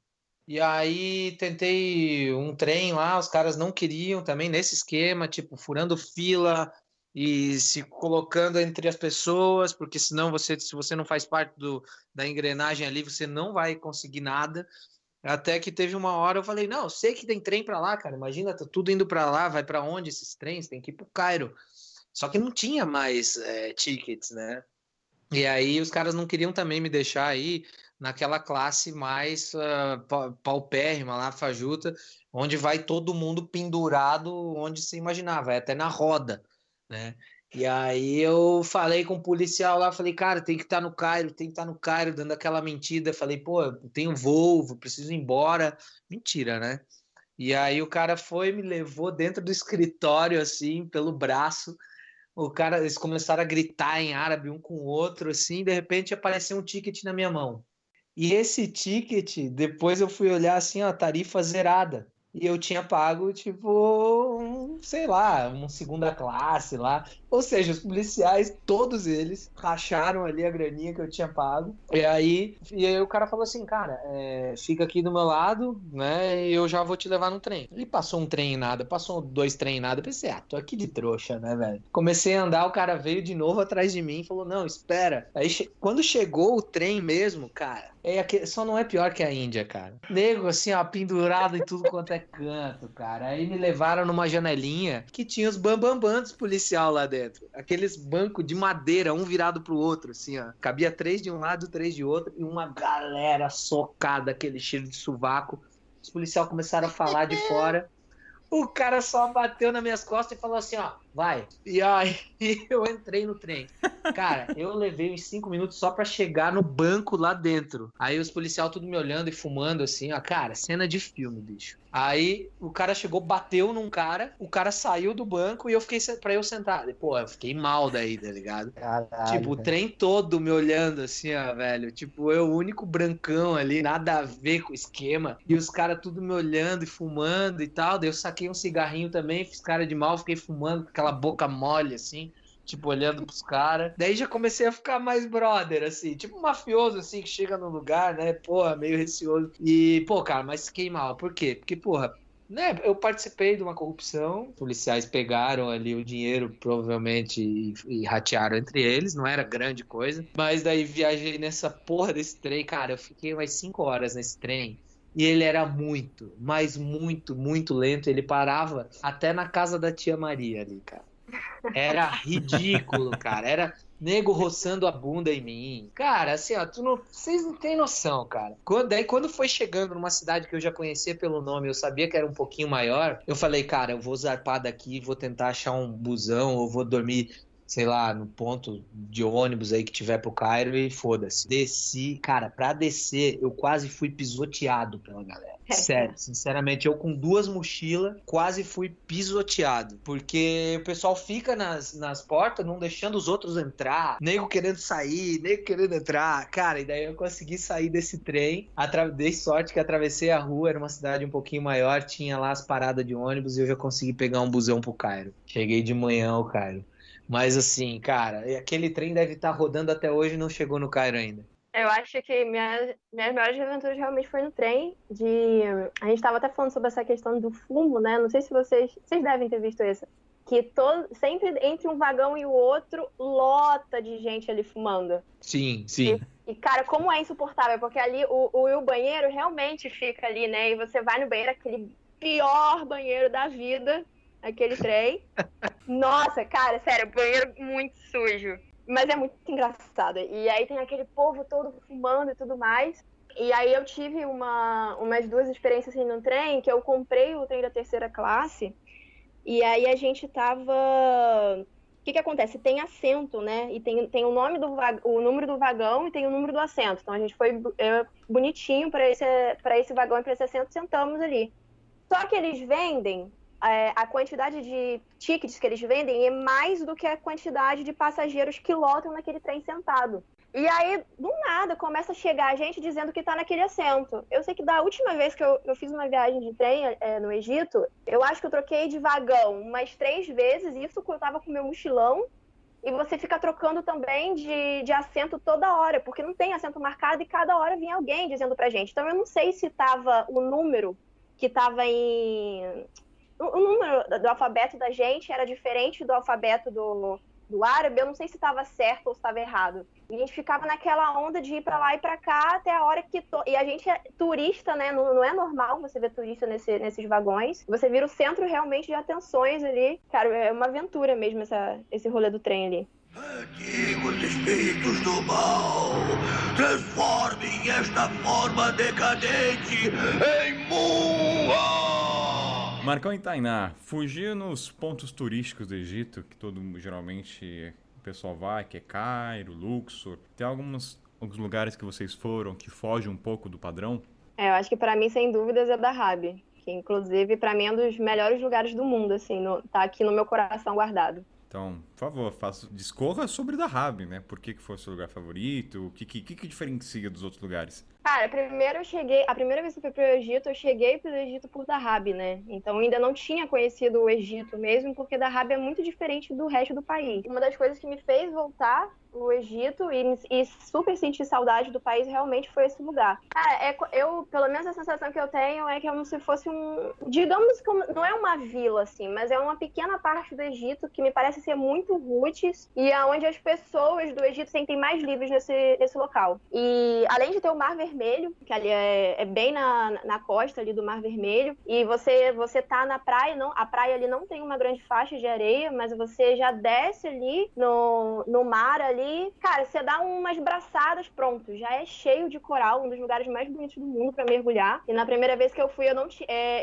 E aí tentei um trem lá, os caras não queriam também nesse esquema, tipo, furando fila e se colocando entre as pessoas, porque senão se você não faz parte da engrenagem ali, você não vai conseguir nada. Até que teve uma hora eu falei, não, eu sei que tem trem para lá, cara, imagina, tá tudo indo para lá, vai para onde esses trens? Tem que ir pro Cairo. Só que não tinha mais tickets, né? E aí os caras não queriam também me deixar aí naquela classe mais paupérrima lá, fajuta, onde vai todo mundo pendurado onde você imaginar, vai até na roda, né? E aí eu falei com o policial lá, falei, cara, tem que estar no Cairo, dando aquela mentira, falei, tenho voo, preciso ir embora, mentira, né? E aí o cara me levou dentro do escritório, assim, pelo braço, eles começaram a gritar em árabe um com o outro, assim, de repente apareceu um ticket na minha mão. E esse ticket, depois eu fui olhar assim, tarifa zerada. E eu tinha pago, tipo, sei lá, uma segunda classe lá. Ou seja, os policiais, todos eles, racharam ali a graninha que eu tinha pago. E aí o cara falou assim, cara, fica aqui do meu lado, né, e eu já vou te levar no trem. Ele passou um trem em nada, passou 2 trem em nada. Eu pensei, tô aqui de trouxa, né, velho? Comecei a andar, o cara veio de novo atrás de mim e falou, não, espera. Aí quando chegou o trem mesmo, cara, Só não é pior que a Índia, cara. Nego, assim, ó, pendurado em tudo quanto é canto, cara. Aí me levaram numa janelinha que tinha os bambambam dos policial lá dentro. Aqueles bancos de madeira, um virado pro outro, assim, ó. Cabia 3 de um lado, 3 de outro, e uma galera socada, aquele cheiro de sovaco. Os policiais começaram a falar de fora. O cara só bateu nas minhas costas e falou assim, ó, vai. E aí eu entrei no trem. Cara, eu levei uns 5 minutos só pra chegar no banco lá dentro. Aí os policiais tudo me olhando e fumando assim, ó. Cara, cena de filme, bicho. Aí o cara chegou, bateu num cara, o cara saiu do banco e eu fiquei pra eu sentar. Pô, eu fiquei mal daí, tá ligado? Caralho, Tipo, o velho. trem todo me olhando assim, ó, velho. Tipo, eu o único brancão ali, nada a ver com o esquema. E os caras tudo me olhando e fumando e tal. Daí eu saquei um cigarrinho também, fiz cara de mal, fiquei fumando com aquela boca mole, assim. Tipo, olhando pros caras. Daí já comecei a ficar mais brother, assim. Tipo um mafioso, assim, que chega no lugar, né? Porra, meio receoso. E, pô, cara, mas fiquei mal. Por quê? Porque, porra, né, eu participei de uma corrupção, policiais pegaram ali o dinheiro, provavelmente, e ratearam entre eles, não era grande coisa, mas daí viajei nessa porra desse trem, cara, eu fiquei umas 5 horas nesse trem, e ele era muito, mas muito, muito lento, ele parava até na casa da tia Maria ali, cara. Era ridículo, cara, era nego roçando a bunda em mim. Cara, assim, ó, vocês não têm noção, cara. Quando foi chegando numa cidade que eu já conhecia pelo nome, eu sabia que era um pouquinho maior, eu falei, cara, eu vou zarpar daqui, vou tentar achar um busão, ou vou dormir, sei lá, no ponto de ônibus aí que tiver pro Cairo e foda-se. Desci, cara, pra descer, eu quase fui pisoteado pela galera. Sério, sinceramente, eu com 2 mochilas quase fui pisoteado. Porque o pessoal fica nas portas, não deixando os outros entrar. Nego querendo sair, nego querendo entrar. Cara, e daí eu consegui sair desse trem. Dei sorte que atravessei a rua, era uma cidade um pouquinho maior, tinha lá as paradas de ônibus e eu já consegui pegar um busão pro Cairo. Cheguei de manhã ao Cairo. Mas assim, cara, aquele trem deve estar rodando até hoje e não chegou no Cairo ainda. Eu acho que minhas maiores aventuras realmente foi no trem. A gente estava até falando sobre essa questão do fumo, né? Não sei se vocês devem ter visto isso. Que sempre entre um vagão e o outro, lota de gente ali fumando. Sim, sim. E cara, como é insuportável, porque ali o banheiro realmente fica ali, né? E você vai no banheiro, aquele pior banheiro da vida, aquele trem. Nossa, cara, sério, banheiro muito sujo. Mas é muito engraçado. E aí tem aquele povo todo fumando e tudo mais. E aí eu tive umas 2 experiências assim no trem, que eu comprei o trem da 3ª classe. E aí a gente tava... O que acontece? Tem assento, né? E tem o nome o número do vagão e tem o número do assento. Então a gente foi bonitinho para esse vagão e para esse assento, sentamos ali. Só que eles vendem... a quantidade de tickets que eles vendem é mais do que a quantidade de passageiros que lotam naquele trem sentado. E aí, do nada, começa a chegar gente dizendo que tá naquele assento. Eu sei que da última vez que eu fiz uma viagem de trem no Egito, eu acho que eu troquei de vagão umas 3 vezes, isso que eu tava com meu mochilão, e você fica trocando também de assento toda hora, porque não tem assento marcado e cada hora vinha alguém dizendo pra gente. Então eu não sei se tava o número que tava em... O número do alfabeto da gente era diferente do alfabeto do árabe, eu não sei se estava certo ou se estava errado. E a gente ficava naquela onda de ir para lá e para cá até a hora que... E a gente é turista, né? Não é normal você ver turista nesses vagões. Você vira o centro realmente de atenções ali. Cara, é uma aventura mesmo esse rolê do trem ali. Antigos espíritos do mal, transformem esta forma decadente em Mua! Marcão e Tainá, fugir nos pontos turísticos do Egito, que geralmente o pessoal vai, que é Cairo, Luxor. Tem alguns lugares que vocês foram que fogem um pouco do padrão? Eu acho que pra mim, sem dúvidas, é Dahab, que inclusive pra mim é um dos melhores lugares do mundo, assim, tá aqui no meu coração guardado. Então, por favor, discorra sobre Dahab, né? Por que foi o seu lugar favorito? O que diferencia dos outros lugares? Cara, a primeira vez que eu fui pro Egito, eu cheguei pro Egito por Dahab, né? Então eu ainda não tinha conhecido o Egito mesmo, porque Dahab é muito diferente do resto do país. Uma das coisas que me fez voltar pro Egito e super sentir saudade do país realmente foi esse lugar. Cara, pelo menos a sensação que eu tenho é que é como se fosse digamos que não é uma vila, assim, mas é uma pequena parte do Egito que me parece ser muito roots e é onde as pessoas do Egito se sentem mais livres nesse local. E além de ter o Mar Vermelho, que ali é bem na costa ali do Mar Vermelho, e você tá na praia, a praia ali não tem uma grande faixa de areia, mas você já desce ali no mar ali, cara, você dá umas braçadas, pronto, já é cheio de coral, um dos lugares mais bonitos do mundo pra mergulhar. E na primeira vez que eu fui,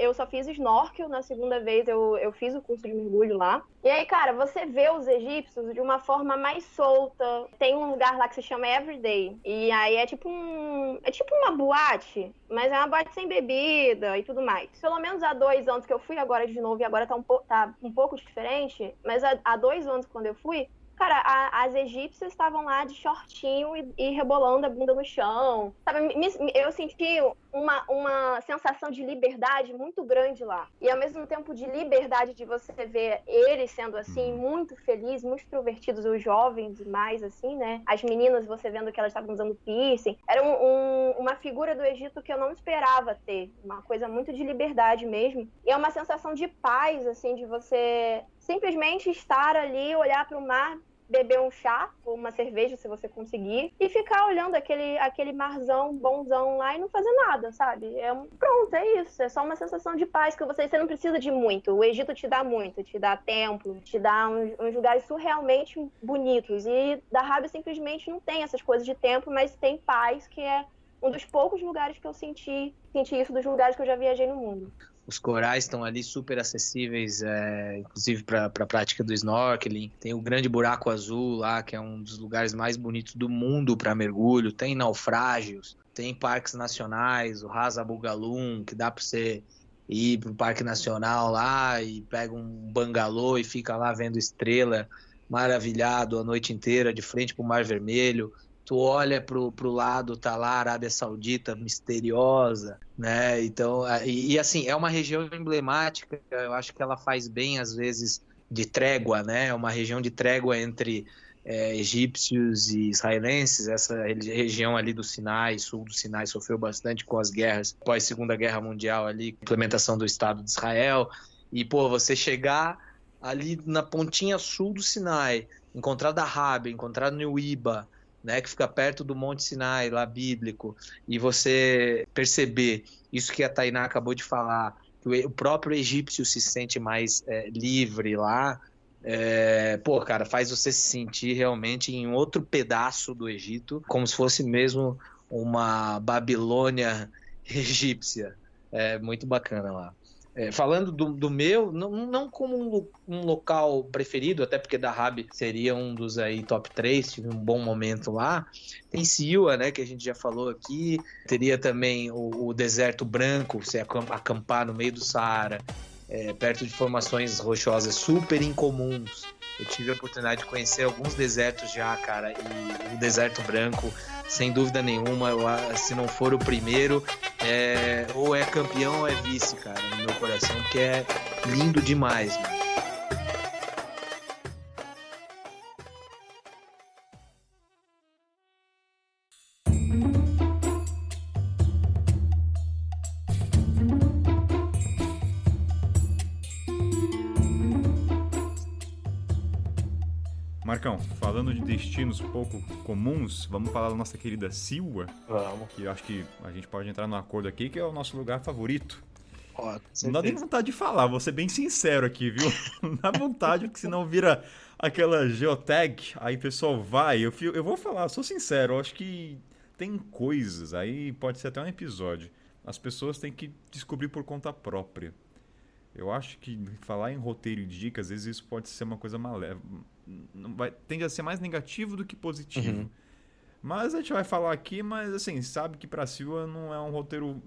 eu só fiz snorkel, na segunda vez eu fiz o curso de mergulho lá. E aí, cara, você vê os egípcios de uma forma mais solta. Tem um lugar lá que se chama Everyday, e aí é tipo uma boate, mas é uma boate sem bebida e tudo mais. Pelo menos há 2 anos que eu fui agora de novo, e agora tá um pouco diferente, mas há 2 anos quando eu fui, cara, as egípcias estavam lá de shortinho e rebolando a bunda no chão. Sabe, eu senti uma sensação de liberdade muito grande lá. E ao mesmo tempo de liberdade de você ver eles sendo assim, muito felizes, muito extrovertidos, os jovens mais assim, né? As meninas, você vendo que elas estavam usando piercing. Era uma figura do Egito que eu não esperava ter. Uma coisa muito de liberdade mesmo. E é uma sensação de paz, assim, de você simplesmente estar ali, olhar para o mar, beber um chá ou uma cerveja, se você conseguir, e ficar olhando aquele marzão bonzão lá e não fazer nada, sabe? Pronto, é isso. É só uma sensação de paz que você não precisa de muito. O Egito te dá muito, te dá templo, te dá uns lugares surrealmente bonitos. E Dahab simplesmente não tem essas coisas de templo, mas tem paz, que é um dos poucos lugares que eu senti isso dos lugares que eu já viajei no mundo. Os corais estão ali super acessíveis, inclusive para a prática do snorkeling. Tem o Grande Buraco Azul lá, que é um dos lugares mais bonitos do mundo para mergulho. Tem naufrágios, tem parques nacionais, o Ras Abu Galum, que dá para você ir para o Parque Nacional lá e pega um bangalô e fica lá vendo estrela, maravilhado a noite inteira, de frente para o Mar Vermelho. Tu olha pro lado, tá lá a Arábia Saudita, misteriosa, né? Então, e assim, é uma região emblemática, eu acho que ela faz bem, às vezes, de trégua, né? É uma região de trégua entre egípcios e israelenses. Essa região ali do Sinai, sul do Sinai, sofreu bastante com as guerras pós Segunda Guerra Mundial ali, implementação do Estado de Israel. E, pô, você chegar ali na pontinha sul do Sinai, encontrar Dahab, encontrar Nuíba, né, que fica perto do Monte Sinai, lá bíblico, e você perceber isso que a Tainá acabou de falar, que o próprio egípcio se sente mais livre lá, pô, cara, faz você se sentir realmente em outro pedaço do Egito, como se fosse mesmo uma Babilônia egípcia. É muito bacana lá. Falando do meu, não como um local preferido, até porque Dahab seria um dos aí top 3, tive um bom momento lá. Tem Siwa, né, que a gente já falou aqui. Teria também o Deserto Branco, você acampar no meio do Saara, perto de formações rochosas super incomuns. Eu tive a oportunidade de conhecer alguns desertos já, cara, e o Deserto Branco, sem dúvida nenhuma, se não for o primeiro, ou é campeão ou é vice, cara, no meu coração, porque é lindo demais, mano. Marcão, falando de destinos pouco comuns, vamos falar da nossa querida Siwa. Vamos. Que eu acho que a gente pode entrar num acordo aqui, que é o nosso lugar favorito. Ó, não dá nem vontade de falar, vou ser bem sincero aqui, viu? Não dá vontade, porque senão vira aquela geotag, aí o pessoal vai. Eu vou falar, sou sincero, eu acho que tem coisas, aí pode ser até um episódio. As pessoas têm que descobrir por conta própria. Eu acho que falar em roteiro e dica, às vezes isso pode ser uma coisa malévola. Tende a ser mais negativo do que positivo. Uhum. Mas a gente vai falar aqui, mas assim, sabe que pra Siwa não é um roteiro...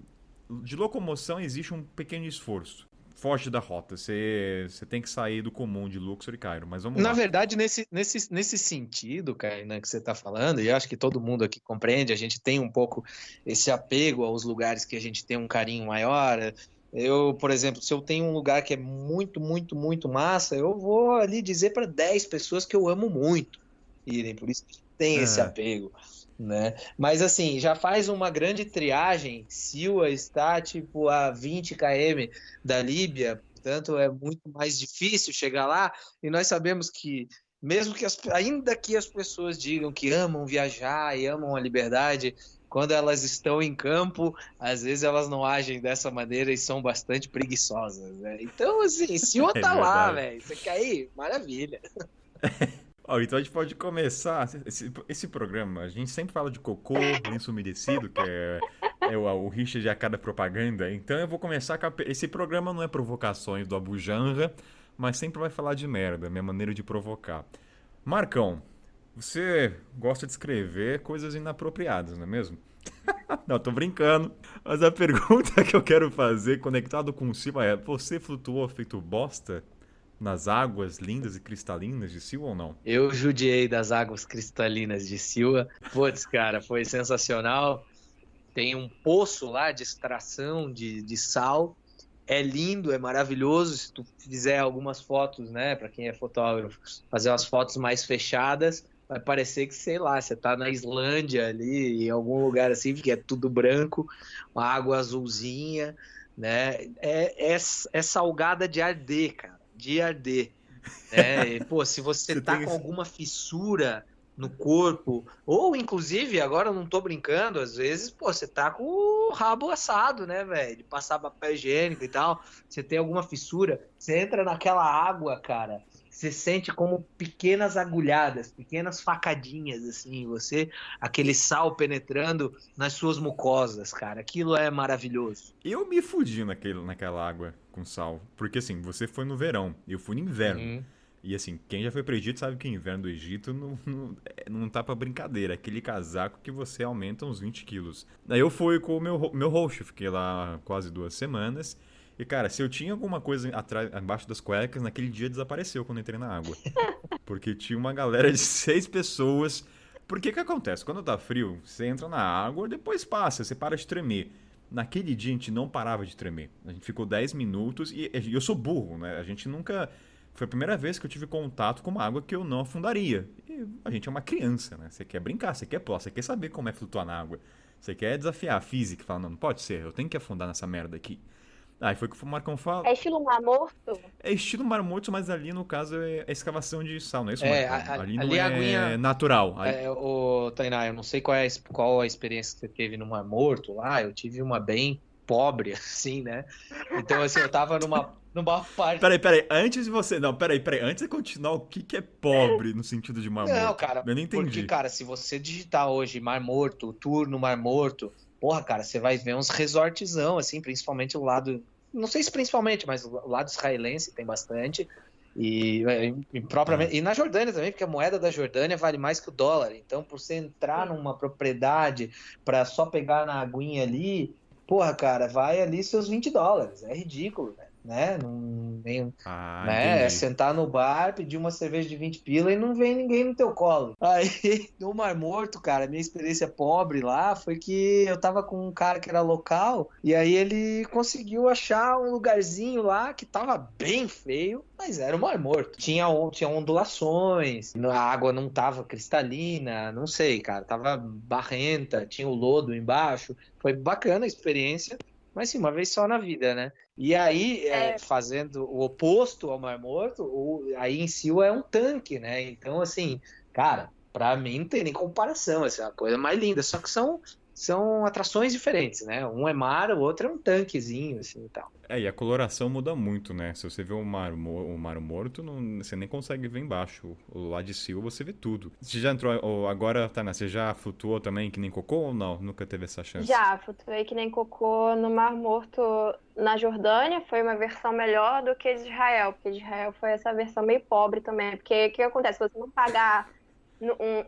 De locomoção existe um pequeno esforço. foge da rota. Você tem que sair do comum de Luxor e Cairo, mas vamos Na lá. verdade, nesse sentido, cara, né, que você está falando, e eu acho que todo mundo aqui compreende, a gente tem um pouco esse apego aos lugares que a gente tem um carinho maior. Eu, por exemplo, se eu tenho um lugar que é muito, muito, muito massa, eu vou ali dizer para 10 pessoas que eu amo muito irem, por isso que tem esse apego, né? Mas assim, já faz uma grande triagem, Siwa está tipo a 20 km da Líbia, portanto é muito mais difícil chegar lá, e nós sabemos que mesmo que ainda que as pessoas digam que amam viajar e amam a liberdade, quando elas estão em campo, às vezes elas não agem dessa maneira e são bastante preguiçosas, né? Então, assim, Siwa tá lá, verdade. velho. Você quer ir? Maravilha. Ó, então a gente pode começar esse programa. A gente sempre fala de cocô, lenço umedecido, que é o Richard a cada propaganda. Então eu vou começar com esse programa não é provocações do Abu Janra, mas sempre vai falar de merda, minha maneira de provocar. Marcão, você gosta de escrever coisas inapropriadas, não é mesmo? Não, tô brincando. Mas a pergunta que eu quero fazer, conectado com o Siwa, é: você flutuou feito bosta nas águas lindas e cristalinas de Siwa ou não? Eu judiei das águas cristalinas de Siwa. Putz, cara, foi sensacional. Tem um poço lá de extração de sal. É lindo, é maravilhoso. Se tu fizer algumas fotos, né, para quem é fotógrafo, fazer umas fotos mais fechadas, vai parecer que, sei lá, você tá na Islândia ali, em algum lugar assim, porque é tudo branco, uma água azulzinha, né? É salgada de arder, cara, de arder. Né? E, pô, se você tá com alguma fissura no corpo, ou inclusive, agora eu não tô brincando, às vezes, pô, você tá com o rabo assado, né, velho? De passar papel higiênico e tal, você tem alguma fissura, você entra naquela água, cara, você sente como pequenas agulhadas, pequenas facadinhas, assim, aquele sal penetrando nas suas mucosas, cara, aquilo é maravilhoso. Eu me fudi naquela água com sal. Porque assim, você foi no verão, eu fui no inverno. Uhum. E assim, quem já foi pro Egito sabe que o inverno do Egito não tá pra brincadeira. Aquele casaco que você aumenta uns 20 quilos. Daí eu fui com o meu host, fiquei lá quase 2 semanas. E cara, se eu tinha alguma coisa embaixo das cuecas, naquele dia desapareceu quando eu entrei na água. Porque tinha uma galera de 6 pessoas. Porque o que acontece? Quando tá frio, você entra na água, depois passa, você para de tremer. Naquele dia a gente não parava de tremer. A gente ficou 10 minutos e eu sou burro, né? A gente nunca... Foi a primeira vez que eu tive contato com uma água que eu não afundaria. E a gente é uma criança, né? Você quer brincar, você quer pular, você quer saber como é flutuar na água. Você quer desafiar a física, falar, não pode ser, eu tenho que afundar nessa merda aqui. Aí foi o que o Marcão fala. É estilo Mar Morto? É estilo Mar Morto, mas ali no caso é escavação de sal, não é isso, É, Marcão? Ali não ali a é aguinha- natural. Tainá, eu não sei qual a experiência que você teve no Mar Morto lá, eu tive uma bem pobre, assim, né? Então, assim, eu tava numa parte... Peraí, antes de você... Não, peraí, antes de continuar, o que é pobre no sentido de Mar Morto? Não, cara, Eu não entendi. porque, cara, se você digitar hoje Mar Morto, tour no Mar Morto, porra, cara, você vai ver uns resortzão, assim, principalmente o lado... Não sei se principalmente, mas o lado israelense tem bastante. E propriamente, e na Jordânia também, porque a moeda da Jordânia vale mais que o dólar. Então, por você entrar numa propriedade para só pegar na aguinha ali, porra, cara, vai ali seus $20. É ridículo, né? Não vem, né? É Entendi. sentar no bar, pedir uma cerveja de 20 pila e não vem ninguém no teu colo. Aí, no Mar Morto, cara, minha experiência pobre lá foi que eu tava com um cara que era local e aí ele conseguiu achar um lugarzinho lá que tava bem feio, mas era o Mar Morto. Tinha ondulações, a água não tava cristalina, não sei, cara, tava barrenta, tinha o lodo embaixo. Foi bacana a experiência, mas sim, uma vez só na vida, né? E aí, fazendo o oposto ao Mar Morto, aí em si é um tanque, né? Então, assim, cara, pra mim não tem nem comparação, essa é a coisa mais linda. Só que são atrações diferentes, né? Um é mar, o outro é um tanquezinho, assim, e tal. E a coloração muda muito, né? Se você vê o Mar Morto, você nem consegue ver embaixo. Lá de cima você vê tudo. Você já entrou... Agora, Tainá, você já flutuou também que nem cocô ou não? Nunca teve essa chance? Já, flutuei que nem cocô no Mar Morto na Jordânia. Foi uma versão melhor do que de Israel, porque de Israel foi essa versão meio pobre também. Porque o que acontece? Se você não pagar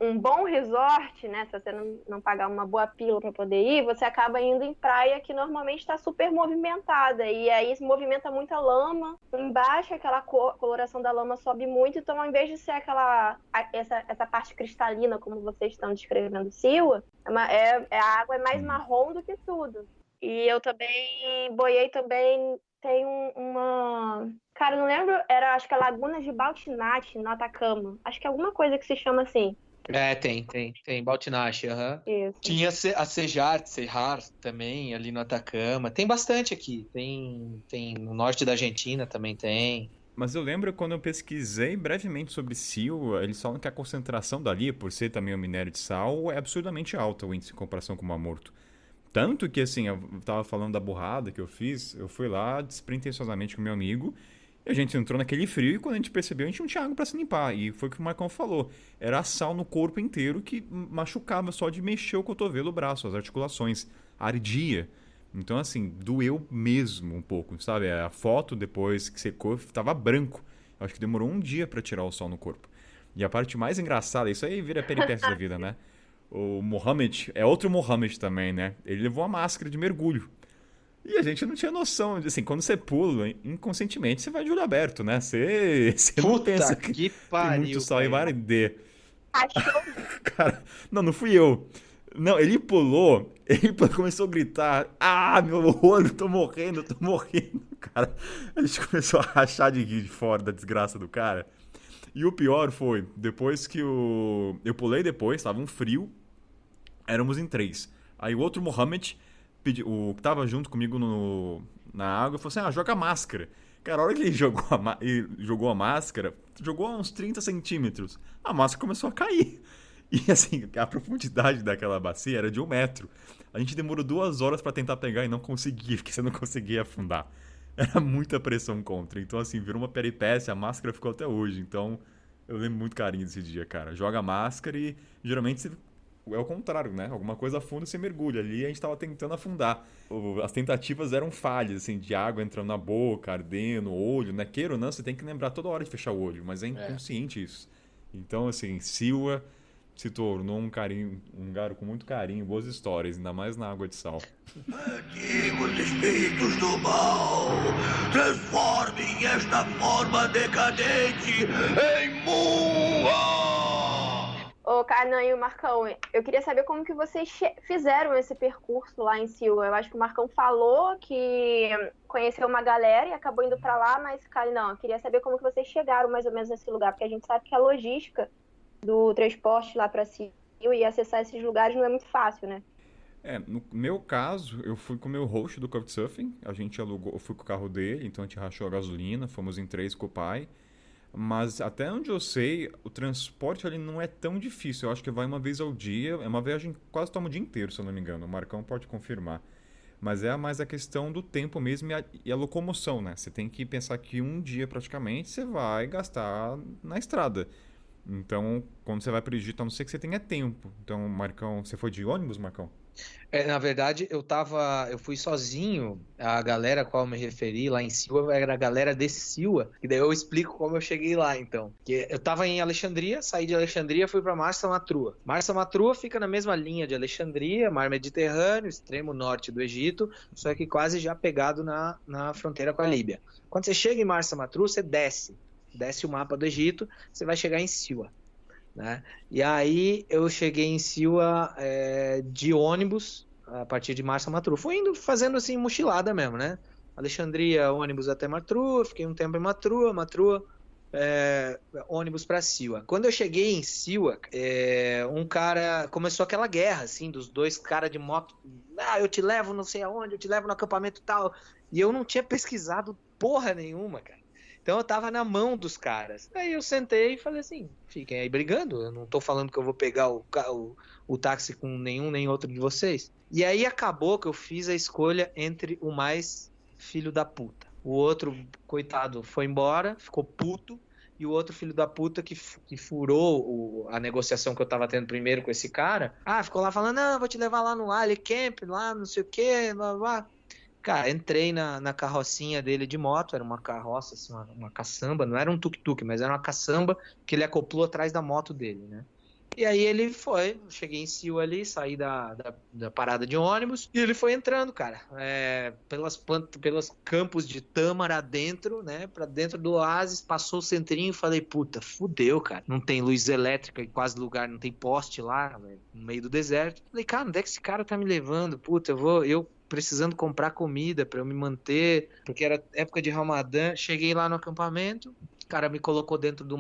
um bom resort, né? Se você não pagar uma boa pílula para poder ir, você acaba indo em praia que normalmente está super movimentada. E aí se movimenta muita lama. Embaixo, aquela coloração da lama sobe muito. Então, ao invés de ser essa parte cristalina, como vocês estão descrevendo, Siwa, a água é mais marrom do que tudo. E eu também boiei também. Tem uma... Cara, não lembro, acho que é Laguna de Baltinate, no Atacama. Acho que é alguma coisa que se chama assim. Tem Baltinache, aham. Isso. Tinha a Serrar também, ali no Atacama. Tem bastante aqui. Tem no norte da Argentina também tem. Mas eu lembro quando eu pesquisei brevemente sobre Siwa, eles falam que a concentração dali, por ser também um minério de sal, é absurdamente alta o índice em comparação com o Mar Morto. Tanto que, assim, eu tava falando da burrada que eu fiz, eu fui lá despretensiosamente com meu amigo, e a gente entrou naquele frio, e quando a gente percebeu, a gente não tinha água pra se limpar. E foi o que o Marcão falou. Era sal no corpo inteiro que machucava só de mexer o cotovelo, o braço, as articulações. Ardia. Então, assim, doeu mesmo um pouco, sabe? A foto, depois que secou, tava branco. Eu acho que demorou um dia pra tirar o sol no corpo. E a parte mais engraçada, isso aí vira peripécia da vida, né? O Mohamed, é outro Mohamed também, né? Ele levou a máscara de mergulho. E a gente não tinha noção, assim, quando você pula, inconscientemente você vai de olho aberto, né? Você não pensa que pariu, tem muito sol e vai arder. Achou? Cara, não fui eu. Não, ele começou a gritar, meu olho, tô morrendo, cara. A gente começou a rachar de rir de fora da desgraça do cara. E o pior foi, depois que eu pulei depois, tava um frio, éramos em 3. Aí o outro Mohamed, o que tava junto comigo na água, falou assim, joga a máscara. Cara, a hora que ele jogou a máscara, jogou a uns 30 centímetros, a máscara começou a cair. E assim, a profundidade daquela bacia era de 1 metro. A gente demorou 2 horas pra tentar pegar e não conseguia, porque você não conseguia afundar. Era muita pressão contra. Então, assim, virou uma peripécia, a máscara ficou até hoje. Então, eu lembro muito carinho desse dia, cara. Joga a máscara e, geralmente, é o contrário, né? Alguma coisa afunda e você mergulha. Ali a gente tava tentando afundar. As tentativas eram falhas, assim, de água entrando na boca, ardendo, o olho, né? Queira ou não, você tem que lembrar toda hora de fechar o olho, mas é inconsciente isso. Então, assim, Siwa se tornou um lugar com muito carinho, boas histórias, ainda mais na água de sal. Antigos espíritos do mal, transformem esta forma decadente em Mua! Ô, Kainan e o Marcão, eu queria saber como que vocês fizeram esse percurso lá em Siwa. Eu acho que o Marcão falou que conheceu uma galera e acabou indo pra lá, mas, Kainan, eu queria saber como que vocês chegaram mais ou menos nesse lugar, porque a gente sabe que a logística do transporte lá pra Siwa e acessar esses lugares não é muito fácil, né? No meu caso, eu fui com o meu host do Couchsurfing, a gente alugou, eu fui com o carro dele, então a gente rachou a gasolina, fomos em 3 com o pai, mas até onde eu sei, o transporte ali não é tão difícil, eu acho que vai uma vez ao dia, é uma viagem que quase toma o dia inteiro, se eu não me engano, o Marcão pode confirmar, mas é mais a questão do tempo mesmo e a locomoção, né? Você tem que pensar que um dia praticamente você vai gastar na estrada. Então, quando você vai para o Egito, a não ser que você tenha tempo. Então, Marcão, você foi de ônibus, Marcão? Na verdade, eu fui sozinho. A galera a qual eu me referi lá em Siwa era a galera de Siwa. E daí eu explico como eu cheguei lá, então. Que eu tava em Alexandria, saí de Alexandria, fui para Marsa Matrua. Marsa Matrua fica na mesma linha de Alexandria, mar Mediterrâneo, extremo norte do Egito, só que quase já pegado na fronteira com a Líbia. Quando você chega em Marsa Matrua, você desce o mapa do Egito, você vai chegar em Siwa, né? E aí eu cheguei em Siwa de ônibus a partir de Marsa Matrua. Fui indo fazendo assim mochilada mesmo, né? Alexandria, ônibus até Matrua, fiquei um tempo em Matrua, ônibus para Siwa. Quando eu cheguei em Siwa, um cara começou aquela guerra assim dos 2 caras de moto. Eu te levo não sei aonde, eu te levo no acampamento tal. E eu não tinha pesquisado porra nenhuma, cara. Então eu tava na mão dos caras. Aí eu sentei e falei assim, fiquem aí brigando, eu não tô falando que eu vou pegar o táxi com nenhum nem outro de vocês. E aí acabou que eu fiz a escolha entre o mais filho da puta. O outro, coitado, foi embora, ficou puto, e o outro filho da puta que furou a negociação que eu tava tendo primeiro com esse cara, ficou lá falando, não, vou te levar lá no Ali Camp, lá não sei o que, blá blá. Cara, entrei na carrocinha dele de moto, era uma carroça, assim, uma caçamba, não era um tuk-tuk, mas era uma caçamba que ele acoplou atrás da moto dele, né? E aí ele foi, cheguei em Sil ali, saí da parada de ônibus, e ele foi entrando, cara, pelos campos de tâmara dentro, né, pra dentro do oásis, passou o centrinho e falei, puta, fudeu, cara, não tem luz elétrica em quase lugar, não tem poste lá, velho, no meio do deserto. Falei, cara, onde é que esse cara tá me levando? Puta, eu precisando comprar comida pra eu me manter, porque era época de Ramadã. Cheguei lá no acampamento, o cara me colocou dentro de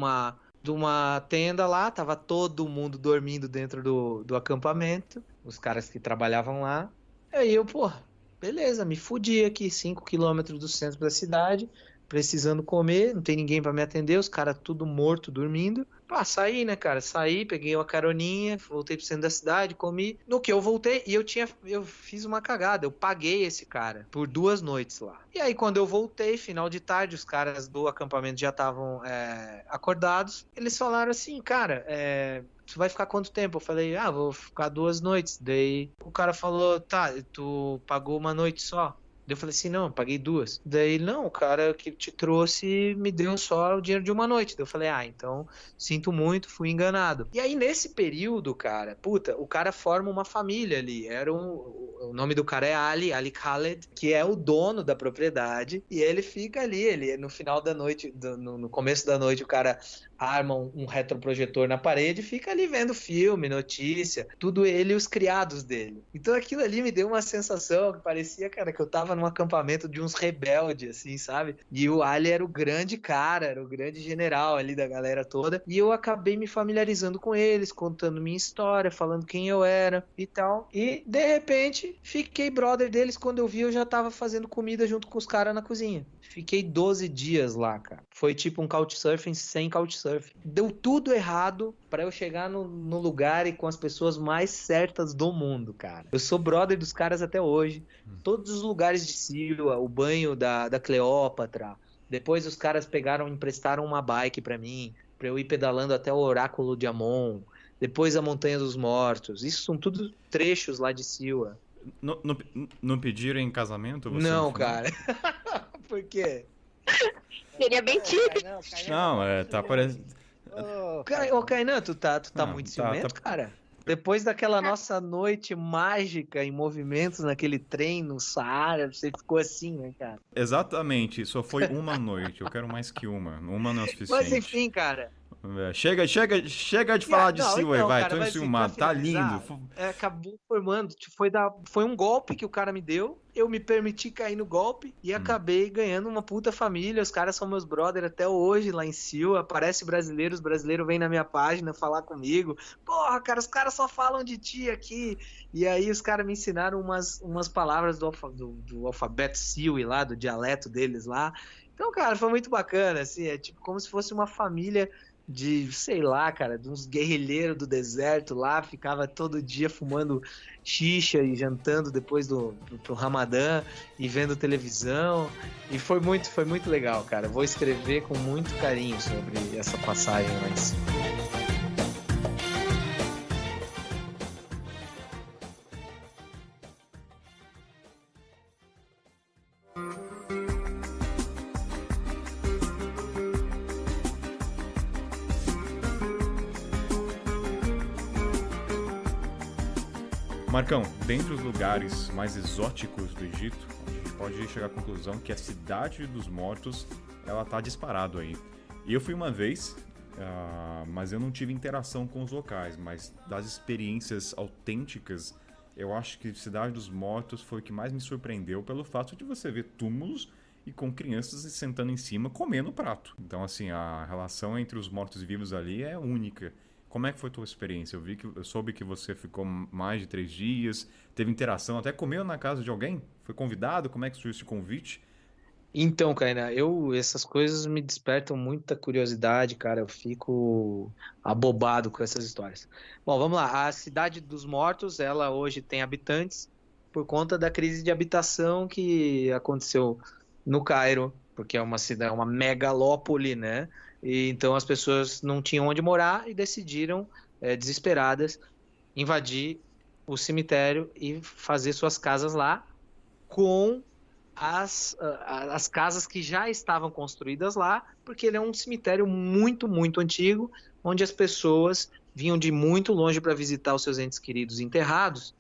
uma tenda lá, tava todo mundo dormindo dentro do acampamento, os caras que trabalhavam lá. Aí eu, pô, beleza, me fudi aqui, 5 quilômetros do centro da cidade, precisando comer, não tem ninguém pra me atender, os caras tudo morto, dormindo. Pá, saí, né, cara? Saí, peguei uma caroninha, voltei pro centro da cidade, comi. No que eu voltei, e eu fiz uma cagada, eu paguei esse cara por 2 noites lá. E aí, quando eu voltei, final de tarde, os caras do acampamento já estavam acordados. Eles falaram assim, cara, tu vai ficar quanto tempo? Eu falei, vou ficar 2 noites. Daí o cara falou, tá, tu pagou uma noite só? Daí eu falei assim, não, eu paguei 2. Daí, não, o cara que te trouxe me deu só o dinheiro de uma noite. Daí eu falei, então, sinto muito, fui enganado. E aí, nesse período, cara, puta, o cara forma uma família ali. O nome do cara é Ali Khaled, que é o dono da propriedade. E ele fica ali, no final da noite, no começo da noite, o cara arma um retroprojetor na parede e fica ali vendo filme, notícia, tudo ele e os criados dele. Então aquilo ali me deu uma sensação que parecia, cara, que eu tava num acampamento de uns rebeldes, assim, sabe? E o Ali era o grande cara, era o grande general ali da galera toda. E eu acabei me familiarizando com eles, contando minha história, falando quem eu era e tal. E, de repente, fiquei brother deles. Quando eu vi, eu já tava fazendo comida junto com os caras na cozinha. Fiquei 12 dias lá, cara. Foi tipo um couchsurfing sem couchsurfing. Deu tudo errado pra eu chegar no lugar e com as pessoas mais certas do mundo, cara. Eu sou brother dos caras até hoje. Todos os lugares de Síria, o banho da Cleópatra. Depois os caras emprestaram uma bike pra mim, pra eu ir pedalando até o Oráculo de Amon. Depois a Montanha dos Mortos. Isso são tudo trechos lá de Síria. Não pediram em casamento? Você Não, no final? cara. Por quê? Seria bem típico. Não, tá parecendo. Ô, Kainan, tu tá Não, muito tá- ciumento, tá- cara? Depois daquela nossa noite mágica em movimentos naquele trem no Saara, você ficou assim, né, cara? Exatamente, só foi uma noite. Eu quero mais que uma. Uma não é o suficiente. Mas enfim, cara. Chega de falar de Não, Silva aí, então, vai. cara, Tô mas assim, enciumado. pra Tá finalizar, lindo. acabou formando, tipo, foi um golpe que o cara me deu, eu me permiti cair no golpe e acabei ganhando uma puta família. Os caras são meus brother até hoje lá em Sil. Aparece brasileiro, os brasileiros vêm na minha página falar comigo. Porra, cara, os caras só falam de ti aqui. E aí os caras me ensinaram umas palavras do alfabeto Sil e lá, do dialeto deles lá. Então, cara, foi muito bacana, assim, é tipo como se fosse uma família de, sei lá, cara, de uns guerrilheiros do deserto lá, ficava todo dia fumando xixa e jantando depois do Ramadã e vendo televisão, e foi muito legal, cara. Vou escrever com muito carinho sobre essa passagem lá em cima. Marcão, dentre os lugares mais exóticos do Egito, a gente pode chegar à conclusão que a Cidade dos Mortos, ela tá disparado aí. E eu fui uma vez, mas eu não tive interação com os locais, mas das experiências autênticas, eu acho que Cidade dos Mortos foi o que mais me surpreendeu pelo fato de você ver túmulos e com crianças sentando em cima comendo o prato. Então, assim, a relação entre os mortos-vivos ali é única. Como é que foi a tua experiência? Eu soube que você ficou mais de 3 dias, teve interação, até comeu na casa de alguém? Foi convidado? Como é que surgiu esse convite? Então, Kainan, essas coisas me despertam muita curiosidade, cara. Eu fico abobado com essas histórias. Bom, vamos lá. A Cidade dos Mortos, ela hoje tem habitantes por conta da crise de habitação que aconteceu no Cairo, porque é uma cidade, uma megalópole, né? E então as pessoas não tinham onde morar e decidiram, desesperadas, invadir o cemitério e fazer suas casas lá com as casas que já estavam construídas lá, porque ele é um cemitério muito, muito antigo, onde as pessoas vinham de muito longe para visitar os seus entes queridos enterrados,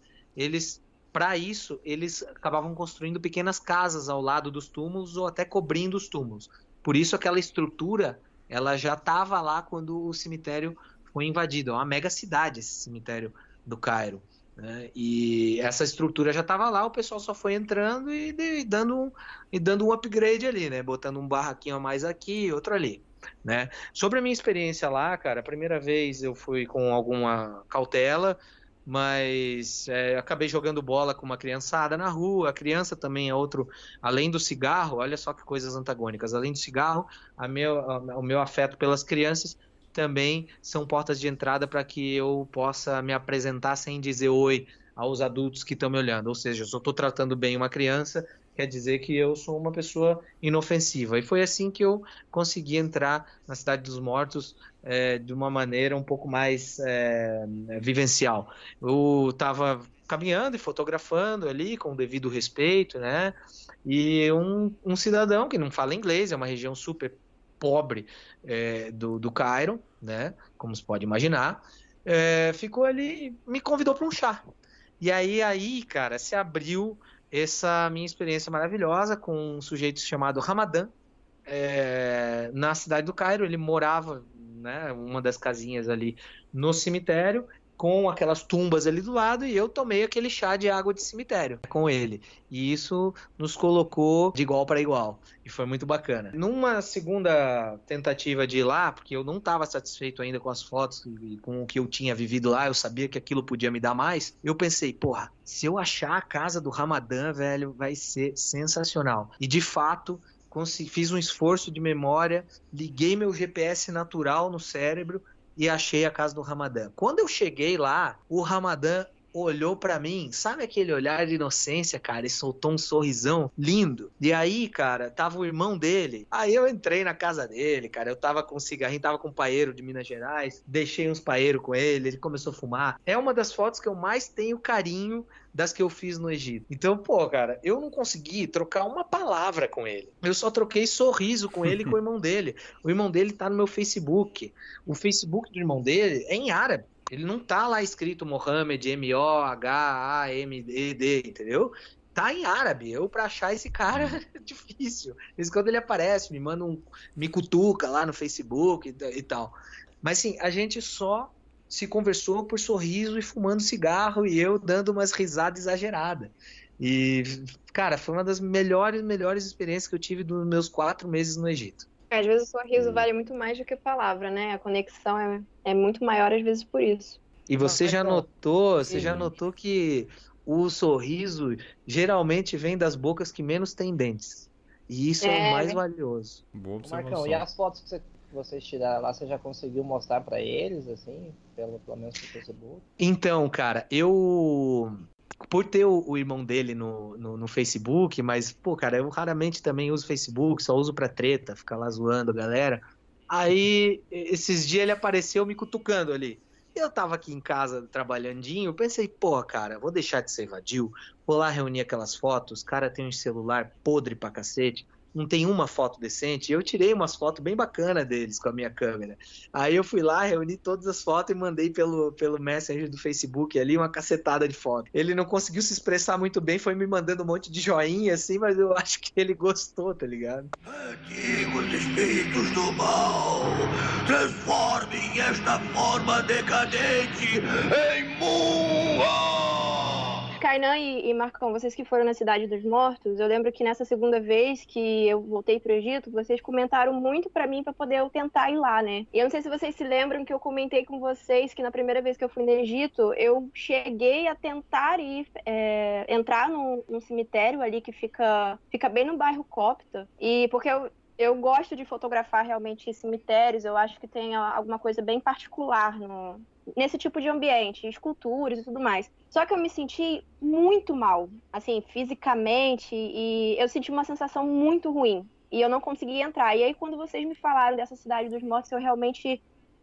para isso, eles acabavam construindo pequenas casas ao lado dos túmulos ou até cobrindo os túmulos. Por isso aquela estrutura, ela já estava lá quando o cemitério foi invadido. É uma mega cidade esse cemitério do Cairo, né? E essa estrutura já estava lá, o pessoal só foi entrando e dando um upgrade ali, né? Botando um barraquinho a mais aqui, outro ali, né? Sobre a minha experiência lá, cara, a primeira vez eu fui com alguma cautela, mas acabei jogando bola com uma criançada na rua. A criança também é outro, além do cigarro, olha só que coisas antagônicas, além do cigarro, o meu afeto pelas crianças também são portas de entrada para que eu possa me apresentar sem dizer oi aos adultos que estão me olhando. Ou seja, se eu estou tratando bem uma criança, quer dizer que eu sou uma pessoa inofensiva. E foi assim que eu consegui entrar na Cidade dos Mortos de uma maneira um pouco mais vivencial. Eu estava caminhando e fotografando ali com o devido respeito, né? E um cidadão que não fala inglês, é uma região super pobre do Cairo, né? Como se pode imaginar, ficou ali e me convidou para um chá. E aí, cara, se abriu essa minha experiência maravilhosa com um sujeito chamado Ramadan, na cidade do Cairo. Ele morava, né, uma das casinhas ali no cemitério, com aquelas tumbas ali do lado, e eu tomei aquele chá de água de cemitério com ele. E isso nos colocou de igual para igual. E foi muito bacana. Numa segunda tentativa de ir lá, porque eu não estava satisfeito ainda com as fotos e com o que eu tinha vivido lá, eu sabia que aquilo podia me dar mais, eu pensei, porra, se eu achar a casa do Ramadan, velho, vai ser sensacional. E de fato, fiz um esforço de memória, liguei meu GPS natural no cérebro e achei a casa do Ramadan. Quando eu cheguei lá, o Ramadan olhou pra mim, sabe aquele olhar de inocência, cara, e soltou um sorrisão lindo. E aí, cara, tava o irmão dele. Aí eu entrei na casa dele, cara, eu tava com um cigarrinho, tava com um paeiro de Minas Gerais, deixei uns paeiros com ele começou a fumar. É uma das fotos que eu mais tenho carinho das que eu fiz no Egito. Então, pô, cara, eu não consegui trocar uma palavra com ele. Eu só troquei sorriso com ele e com o irmão dele. O irmão dele tá no meu Facebook. O Facebook do irmão dele é em árabe. Ele não tá lá escrito Mohamed, M-O-H-A-M-E-D, entendeu? Tá em árabe. Eu, pra achar esse cara, é difícil. De vez em quando ele aparece, me cutuca lá no Facebook e tal. Mas, assim, a gente só se conversou por sorriso e fumando cigarro e eu dando umas risadas exageradas. E, cara, foi uma das melhores experiências que eu tive dos meus 4 meses no Egito. Às vezes o sorriso vale muito mais do que palavra, né? A conexão é muito maior às vezes por isso. E você já notou que o sorriso geralmente vem das bocas que menos têm dentes. E isso é o mais valioso. Boa observação. Marcão, e as fotos que vocês tiraram lá, você já conseguiu mostrar pra eles, assim, pelo menos no Facebook? Então, cara, por ter o irmão dele no Facebook, mas, pô, cara, eu raramente também uso Facebook, só uso pra treta, ficar lá zoando a galera. Aí, esses dias ele apareceu me cutucando ali. Eu tava aqui em casa trabalhandinho, eu pensei, pô, cara, vou deixar de ser vadio, vou lá reunir aquelas fotos, o cara tem um celular podre pra cacete, não tem uma foto decente. Eu tirei umas fotos bem bacanas deles com a minha câmera. Aí eu fui lá, reuni todas as fotos e mandei pelo Messenger do Facebook ali uma cacetada de foto. Ele não conseguiu se expressar muito bem, foi me mandando um monte de joinha assim, mas eu acho que ele gostou, tá ligado? Antigos espíritos do mal, transformem esta forma decadente em Mua! Kainan e Marcão, vocês que foram na Cidade dos Mortos, eu lembro que nessa segunda vez que eu voltei pro Egito, vocês comentaram muito pra mim pra poder eu tentar ir lá, né? E eu não sei se vocês se lembram que eu comentei com vocês que na primeira vez que eu fui no Egito, eu cheguei a tentar entrar num cemitério ali que fica bem no bairro Copta, e porque eu gosto de fotografar realmente cemitérios, eu acho que tem alguma coisa bem particular nesse tipo de ambiente, esculturas e tudo mais. Só que eu me senti muito mal, assim, fisicamente, e eu senti uma sensação muito ruim, e eu não consegui entrar. E aí, quando vocês me falaram dessa Cidade dos Mortos,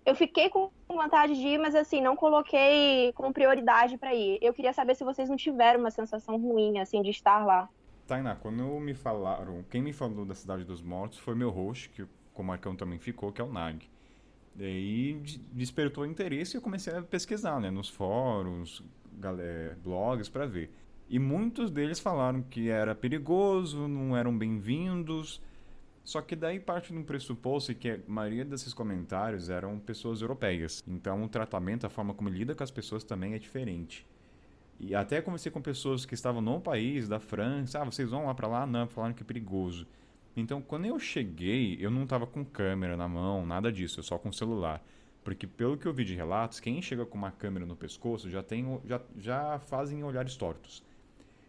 eu fiquei com vontade de ir, mas assim, não coloquei como prioridade para ir. Eu queria saber se vocês não tiveram uma sensação ruim, assim, de estar lá. Tainá, quando me falaram, quem me falou da Cidade dos Mortos foi meu host, que o Marcão também ficou, que é o Nag. Daí despertou interesse e eu comecei a pesquisar, né, nos fóruns, blogs para ver. E muitos deles falaram que era perigoso, não eram bem-vindos. Só que daí parte de um pressuposto que a maioria desses comentários eram pessoas europeias. Então o tratamento, a forma como lida com as pessoas também é diferente. E até conversei com pessoas que estavam no país, da França. Ah, vocês vão lá para lá? Não, falaram que é perigoso. Então, quando eu cheguei, eu não estava com câmera na mão, nada disso, eu só com celular. Porque, pelo que eu vi de relatos, quem chega com uma câmera no pescoço já fazem olhares tortos.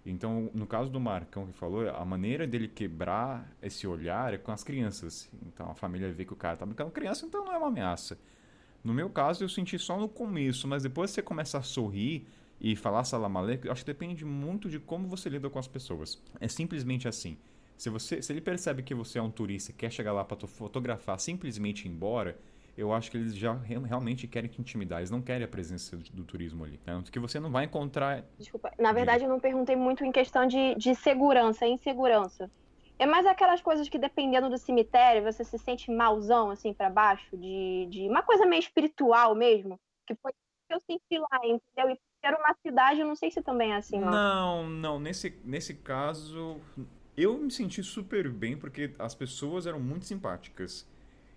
Então, no caso do Marcão que falou, a maneira dele quebrar esse olhar é com as crianças. Então, a família vê que o cara tá brincando com criança, então não é uma ameaça. No meu caso, eu senti só no começo, mas depois você começa a sorrir e falar salam aleikum, acho que depende muito de como você lida com as pessoas. É simplesmente assim. Se ele percebe que você é um turista e quer chegar lá para fotografar, simplesmente ir embora, eu acho que eles já realmente querem te intimidar. Eles não querem a presença do turismo ali. Tanto que você não vai encontrar... Desculpa, na verdade eu não perguntei muito em questão de segurança e insegurança. É mais aquelas coisas que, dependendo do cemitério, você se sente malzão, assim, pra baixo, de uma coisa meio espiritual mesmo, que foi o que eu senti lá, entendeu? E era uma cidade, eu não sei se também é assim, ó. Não. Nesse caso, eu me senti super bem porque as pessoas eram muito simpáticas.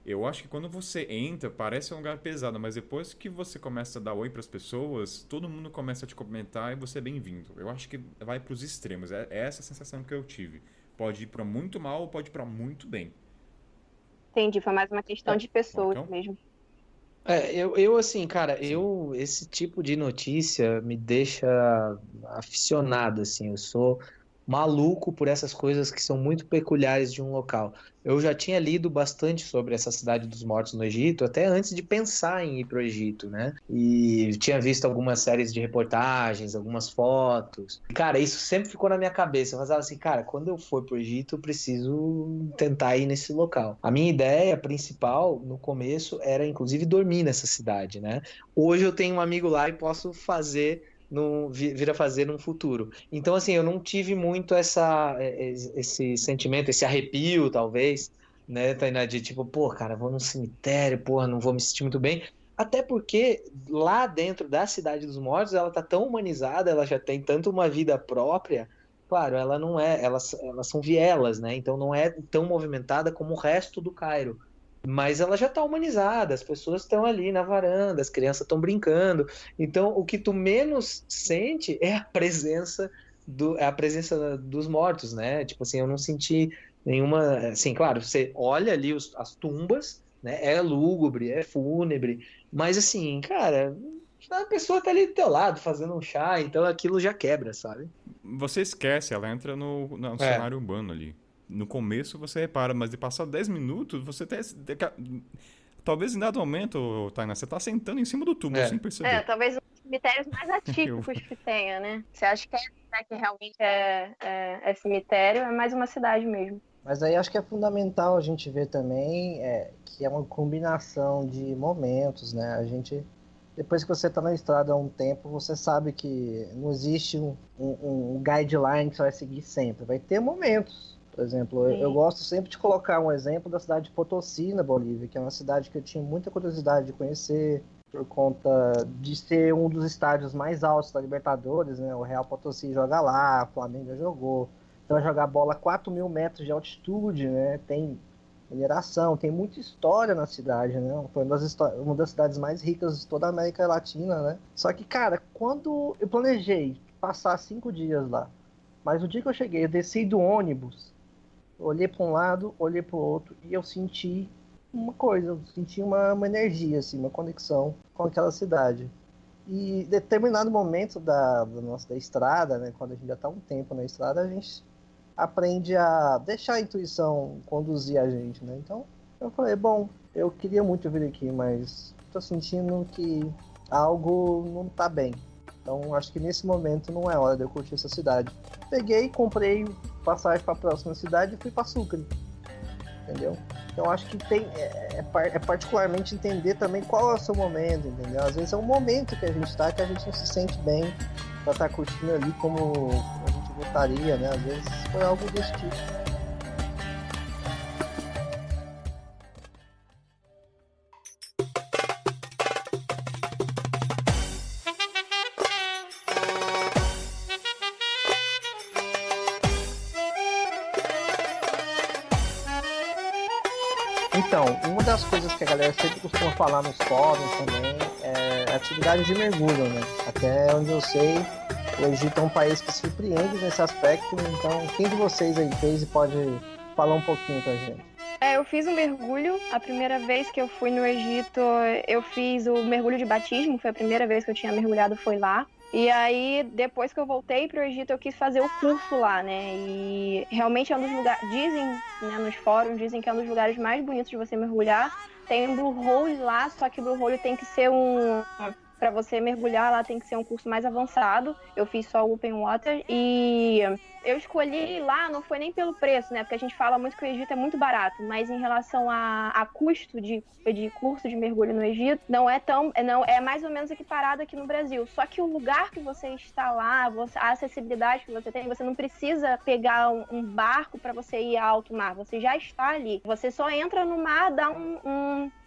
Eu acho que quando você entra, parece um lugar pesado, mas depois que você começa a dar oi pras pessoas, todo mundo começa a te cumprimentar e você é bem-vindo. Eu acho que vai pros extremos. É essa a sensação que eu tive. Pode ir pra muito mal ou pode ir pra muito bem. Entendi, foi mais uma questão de pessoas Marcão? mesmo. Eu assim, cara, esse tipo de notícia me deixa aficionado, assim, eu sou maluco por essas coisas que são muito peculiares de um local. Eu já tinha lido bastante sobre essa cidade dos mortos no Egito, até antes de pensar em ir para o Egito, né? E tinha visto algumas séries de reportagens, algumas fotos. Cara, isso sempre ficou na minha cabeça. Eu falava assim, cara, quando eu for para o Egito, eu preciso tentar ir nesse local. A minha ideia principal, no começo, era inclusive dormir nessa cidade, né? Hoje eu tenho um amigo lá e posso vir a fazer num futuro. Então, assim, eu não tive muito esse sentimento, esse arrepio, talvez, né, Tainá, de tipo, pô, cara, vou num cemitério, porra, não vou me sentir muito bem. Até porque lá dentro da Cidade dos Mortos, ela tá tão humanizada, ela já tem tanto uma vida própria. Claro, ela não é, elas são vielas, né? Então não é tão movimentada como o resto do Cairo. Mas ela já está humanizada, as pessoas estão ali na varanda, as crianças estão brincando. Então, o que tu menos sente é a presença dos mortos, né? Tipo assim, eu não senti nenhuma. Assim, claro, você olha ali as tumbas, né? É lúgubre, é fúnebre, mas assim, cara, a pessoa tá ali do teu lado fazendo um chá, então aquilo já quebra, sabe? Você esquece, ela entra no cenário urbano ali. No começo você repara, mas de passar 10 minutos, você talvez em dado momento, Tainá, você tá sentando em cima do túmulo sem perceber. Talvez um dos cemitérios mais atípicos que tenha, né? Você acha que realmente é cemitério, é mais uma cidade mesmo. Mas aí acho que é fundamental a gente ver também que é uma combinação de momentos, né? A gente, depois que você está na estrada há um tempo, você sabe que não existe um guideline que você vai seguir sempre. Vai ter momentos. Por exemplo, eu gosto sempre de colocar um exemplo da cidade de Potosí, na Bolívia, que é uma cidade que eu tinha muita curiosidade de conhecer, por conta de ser um dos estádios mais altos da Libertadores, né? O Real Potosí joga lá, o Flamengo já jogou. Então vai jogar bola a 4.000 metros de altitude, né? Tem mineração, tem muita história na cidade, né? Foi uma das cidades mais ricas de toda a América Latina, né? Só que, cara, quando eu planejei passar 5 dias lá, mas o dia que eu cheguei, eu desci do ônibus, olhei para um lado, olhei para o outro e eu senti uma coisa, eu senti uma energia, assim, uma conexão com aquela cidade. E em determinado momento da estrada, né, quando a gente já está um tempo na estrada, a gente aprende a deixar a intuição conduzir a gente, né? Então eu falei, bom, eu queria muito vir aqui, mas estou sentindo que algo não está bem. Então acho que nesse momento não é hora de eu curtir essa cidade. Peguei, comprei passagem para a próxima cidade e fui para Sucre, entendeu? Então acho que é particularmente entender também qual é o seu momento, entendeu? Às vezes é um momento que a gente está que a gente não se sente bem para estar curtindo ali como a gente gostaria, né? Às vezes foi algo desse tipo. Então, uma das coisas que a galera sempre costuma falar nos fóruns também é a atividade de mergulho, né? Até onde eu sei, o Egito é um país que surpreende nesse aspecto, então quem de vocês aí fez e pode falar um pouquinho pra gente? Eu fiz um mergulho. A primeira vez que eu fui no Egito, eu fiz o mergulho de batismo. Foi a primeira vez que eu tinha mergulhado, foi lá. E aí, depois que eu voltei pro Egito, eu quis fazer o curso lá, né? E realmente é um dos lugares, dizem, né, nos fóruns, dizem que é um dos lugares mais bonitos de você mergulhar. Tem um Blue Hole lá, só que o Blue Hole tem que ser para você mergulhar lá tem que ser um curso mais avançado. Eu fiz só o Open Water e eu escolhi lá, não foi nem pelo preço, né? Porque a gente fala muito que o Egito é muito barato, mas em relação a custo de curso de mergulho no Egito, não é mais ou menos equiparado aqui no Brasil. Só que o lugar que você está lá, a acessibilidade que você tem, você não precisa pegar um barco para você ir a alto mar. Você já está ali. Você só entra no mar, dá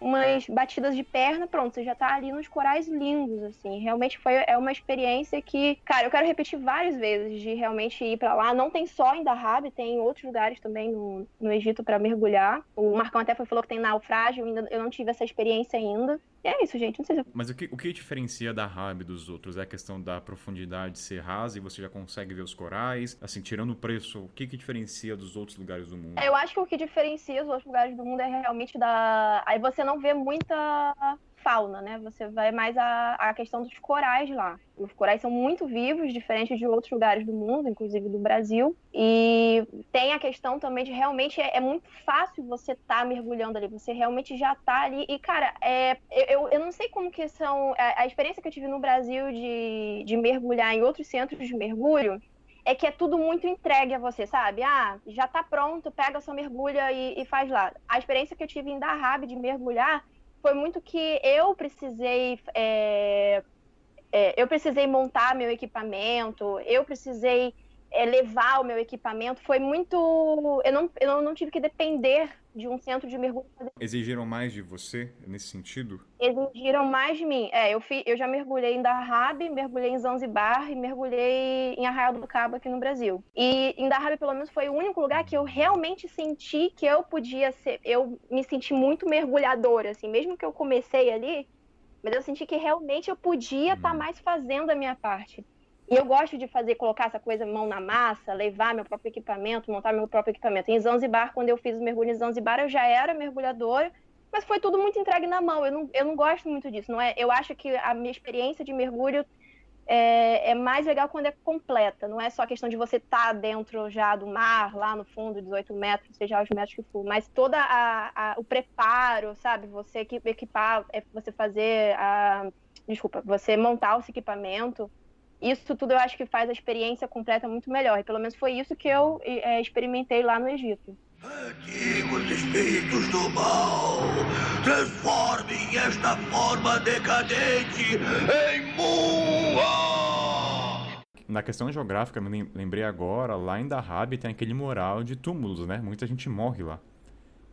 umas batidas de perna, pronto, você já está ali nos corais lindos, assim. Realmente é uma experiência que, cara, eu quero repetir várias vezes de realmente ir para lá. Não tem só em Dahab, tem outros lugares também no Egito para mergulhar. O Marcão até falou que tem naufrágio, eu não tive essa experiência ainda. E é isso, gente. Não sei se... Mas o que diferencia Dahab dos outros? É a questão da profundidade ser rasa e você já consegue ver os corais? Assim, tirando o preço, o que diferencia dos outros lugares do mundo? Eu acho que o que diferencia os outros lugares do mundo é realmente Aí você não vê muita fauna, né? Você vai mais a questão dos corais lá. Os corais são muito vivos, diferente de outros lugares do mundo, inclusive do Brasil. E tem a questão também de realmente é muito fácil você estar mergulhando ali. Você realmente já tá ali. E, cara, eu não sei como que são... A experiência que eu tive no Brasil de mergulhar em outros centros de mergulho é que é tudo muito entregue a você, sabe? Já tá pronto, pega a sua mergulha e faz lá. A experiência que eu tive em Dahab de mergulhar foi muito que eu precisei montar meu equipamento, eu precisei levar o meu equipamento. Foi muito... Eu não tive que depender de um centro de mergulho. Exigiram mais de você nesse sentido? Exigiram mais de mim. Eu já mergulhei em Dahab, mergulhei em Zanzibar e mergulhei em Arraial do Cabo aqui no Brasil. E em Dahab, pelo menos, foi o único lugar que eu realmente senti que eu podia ser... Eu me senti muito mergulhadora, assim. Mesmo que eu comecei ali, mas eu senti que realmente eu podia estar mais fazendo a minha parte. E eu gosto de colocar essa coisa mão na massa, levar meu próprio equipamento, montar meu próprio equipamento. Em Zanzibar, quando eu fiz o mergulho em Zanzibar, eu já era mergulhadora, mas foi tudo muito entregue na mão. Eu não gosto muito disso. Não é? Eu acho que a minha experiência de mergulho é mais legal quando é completa. Não é só a questão de você estar dentro já do mar, lá no fundo, 18 metros, seja os metros que for, mas toda o preparo, sabe? Você equipar, você fazer você montar esse equipamento. Isso tudo eu acho que faz a experiência completa muito melhor. E pelo menos foi isso que eu experimentei lá no Egito. Antigos espíritos do mal, transformem esta forma decadente em Mua! Na questão geográfica, me lembrei agora, lá em Dahab tem aquele mural de túmulos, né? Muita gente morre lá.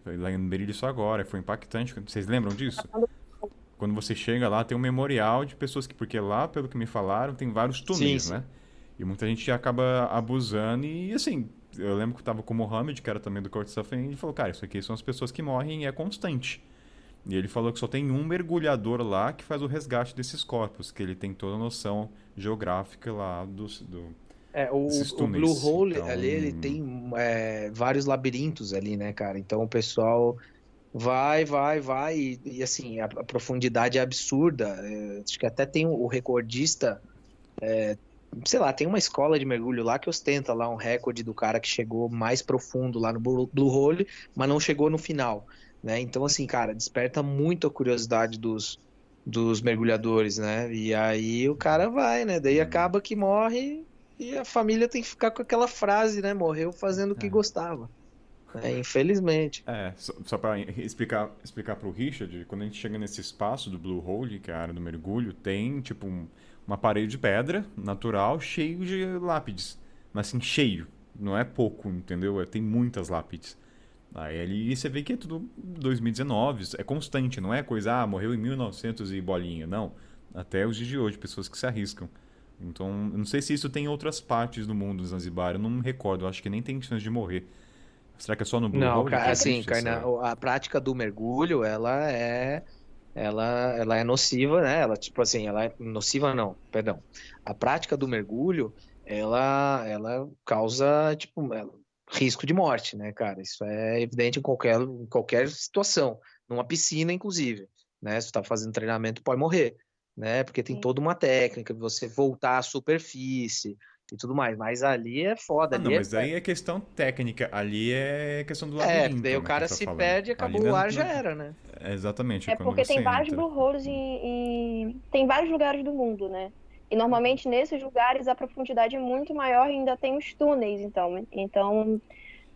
Eu lembrei disso agora, foi impactante. Vocês lembram disso? Quando você chega lá, tem um memorial de pessoas que... Porque lá, pelo que me falaram, tem vários túneis, né? E muita gente acaba abusando. E, assim, eu lembro que eu tava com o Mohamed, que era também do Couchsurfing, e ele falou, cara, isso aqui são as pessoas que morrem e é constante. E ele falou que só tem um mergulhador lá que faz o resgate desses corpos, que ele tem toda a noção geográfica lá desses o túneis. Blue Hole Então, ali, ele tem vários labirintos ali, né, cara? Então o pessoal... Vai, e assim, a profundidade é absurda. Acho que até tem o recordista, sei lá, tem uma escola de mergulho lá que ostenta lá um recorde do cara que chegou mais profundo lá no Blue Hole, mas não chegou no final, né? Então, assim, cara, desperta muito a curiosidade dos mergulhadores, né? E aí o cara vai, né? Daí acaba que morre e a família tem que ficar com aquela frase, né? Morreu fazendo o que gostava. Infelizmente. Só para explicar para o Richard, quando a gente chega nesse espaço do Blue Hole, que é a área do mergulho, tem tipo uma parede de pedra natural cheio de lápides. Mas assim, cheio. Não é pouco, entendeu? Tem muitas lápides. Aí ali você vê que é tudo 2019, é constante, não é coisa, morreu em 1900 e bolinha. Não. Até os dias de hoje, pessoas que se arriscam. Então, eu não sei se isso tem em outras partes do mundo, Zanzibar. Eu não me recordo, eu acho que nem tem chance de morrer. Será que é só no Blue Não, Hole? que assim, existe essa- a prática do mergulho, ela é nociva, né? Ela, tipo assim, ela é nociva não, perdão. A prática do mergulho, ela causa, tipo, risco de morte, né, cara? Isso é evidente em qualquer situação, numa piscina, inclusive, né? Se tu tá fazendo treinamento, pode morrer, né? Porque tem Sim. toda uma técnica de você voltar à superfície e tudo mais. Mas ali é foda, Ah, não, ali mas aí é questão técnica. Ali é questão do porque daí labirinto, o né, que a cara gente tá se falando. perde, Ali acabou o ar, já era, né? É exatamente, É quando porque você tem vários entra. blue holes tem vários lugares do mundo, né? E normalmente nesses lugares a profundidade é muito maior e ainda tem os túneis, então. Então,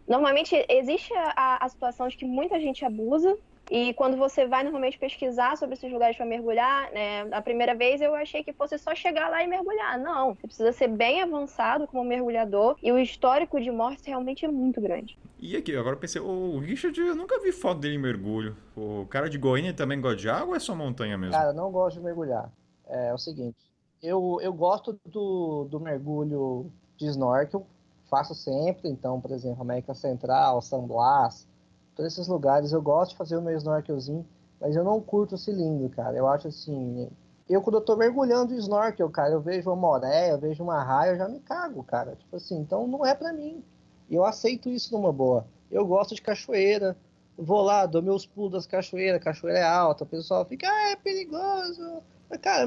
normalmente existe a situação de que muita gente abusa. E quando você vai normalmente pesquisar sobre esses lugares para mergulhar, né, a primeira vez eu achei que fosse só chegar lá e mergulhar. Não, você precisa ser bem avançado como mergulhador e o histórico de mortes realmente é muito grande. E aqui, agora eu pensei, o Richard, eu nunca vi foto dele em mergulho. O cara de Goiânia também gosta de água ou é só montanha mesmo? Cara, eu não gosto de mergulhar. É o seguinte, eu gosto do mergulho de snorkel, faço sempre, então, por exemplo, América Central, San Blas, todos esses lugares eu gosto de fazer o meu snorkelzinho, mas eu não curto o cilindro, cara. Eu acho assim, quando eu tô mergulhando de snorkel, cara, eu vejo uma maré, eu vejo uma raia, eu já me cago, cara. Tipo assim, então não é pra mim. E eu aceito isso numa boa. Eu gosto de cachoeira, vou lá, dou meus pulos das cachoeiras, cachoeira é alta, o pessoal fica, é perigoso. Mas, cara,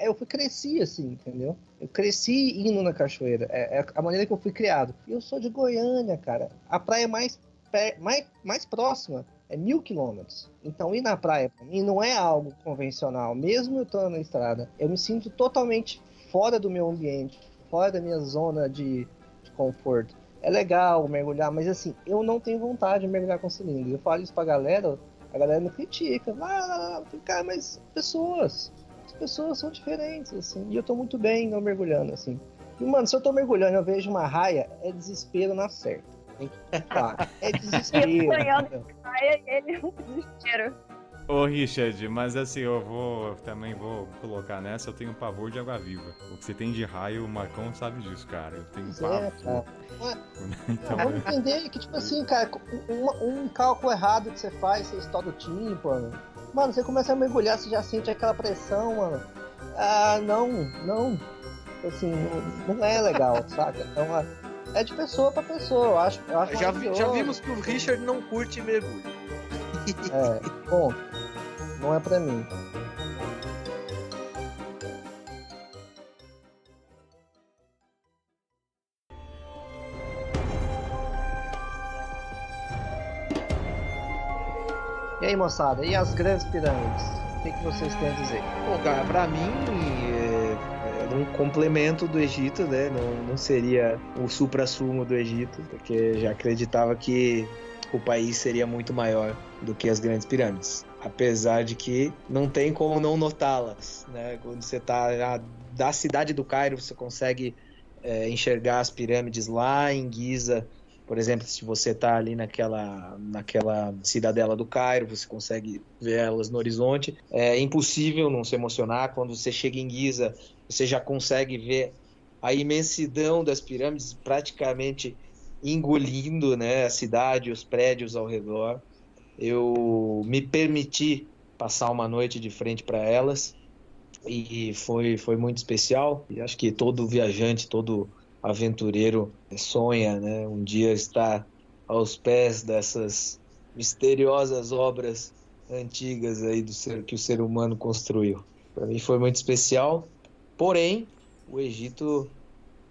eu cresci assim, entendeu? Eu cresci indo na cachoeira, é a maneira que eu fui criado. E eu sou de Goiânia, cara. A praia mais próxima é 1.000 quilômetros. Então ir na praia, pra mim, não é algo convencional. Mesmo eu estando na estrada, eu me sinto totalmente fora do meu ambiente, fora da minha zona de conforto. É legal mergulhar, mas assim, eu não tenho vontade de mergulhar com cilindro. Eu falo isso pra galera, a galera me critica. Cara, mas as pessoas são diferentes, assim, e eu tô muito bem não mergulhando, assim. E, mano, se eu tô mergulhando e eu vejo uma raia, é desespero na certa. Tem que falar. É desespero. E eu sonhando entendeu? praia e ele um desespero. Ô, Richard, mas assim, eu também vou colocar nessa, eu tenho pavor de água-viva. O que você tem de raio, o Marcão sabe disso, cara. Eu tenho Pois é, pavor. cara. Então, Vamos entender que, tipo assim, cara, um cálculo errado que você faz, você estoura o tímpano. Mano, você começa a mergulhar, você já sente aquela pressão, mano. Ah, não. Assim, não é legal, saca? Então, é de pessoa pra pessoa, eu acho Já maravilhoso. vimos que o Richard não curte mergulho. Bom, não é pra mim. E aí, moçada, e as grandes pirâmides? O que vocês têm a dizer? Bom, cara, pra mim é um complemento do Egito, né? Não seria o suprassumo do Egito, porque já acreditava que o país seria muito maior do que as grandes pirâmides. Apesar de que não tem como não notá-las, né? Quando você tá da cidade do Cairo, você consegue enxergar as pirâmides lá em Giza. Por exemplo, se você está ali naquela cidadela do Cairo, você consegue ver elas no horizonte. É impossível não se emocionar. Quando você chega em Giza, você já consegue ver a imensidão das pirâmides praticamente engolindo, né, a cidade, os prédios ao redor. Eu me permiti passar uma noite de frente para elas e foi muito especial. E acho que todo viajante, todo aventureiro sonha, né, um dia estar aos pés dessas misteriosas obras antigas aí que o ser humano construiu. Para mim foi muito especial, porém o Egito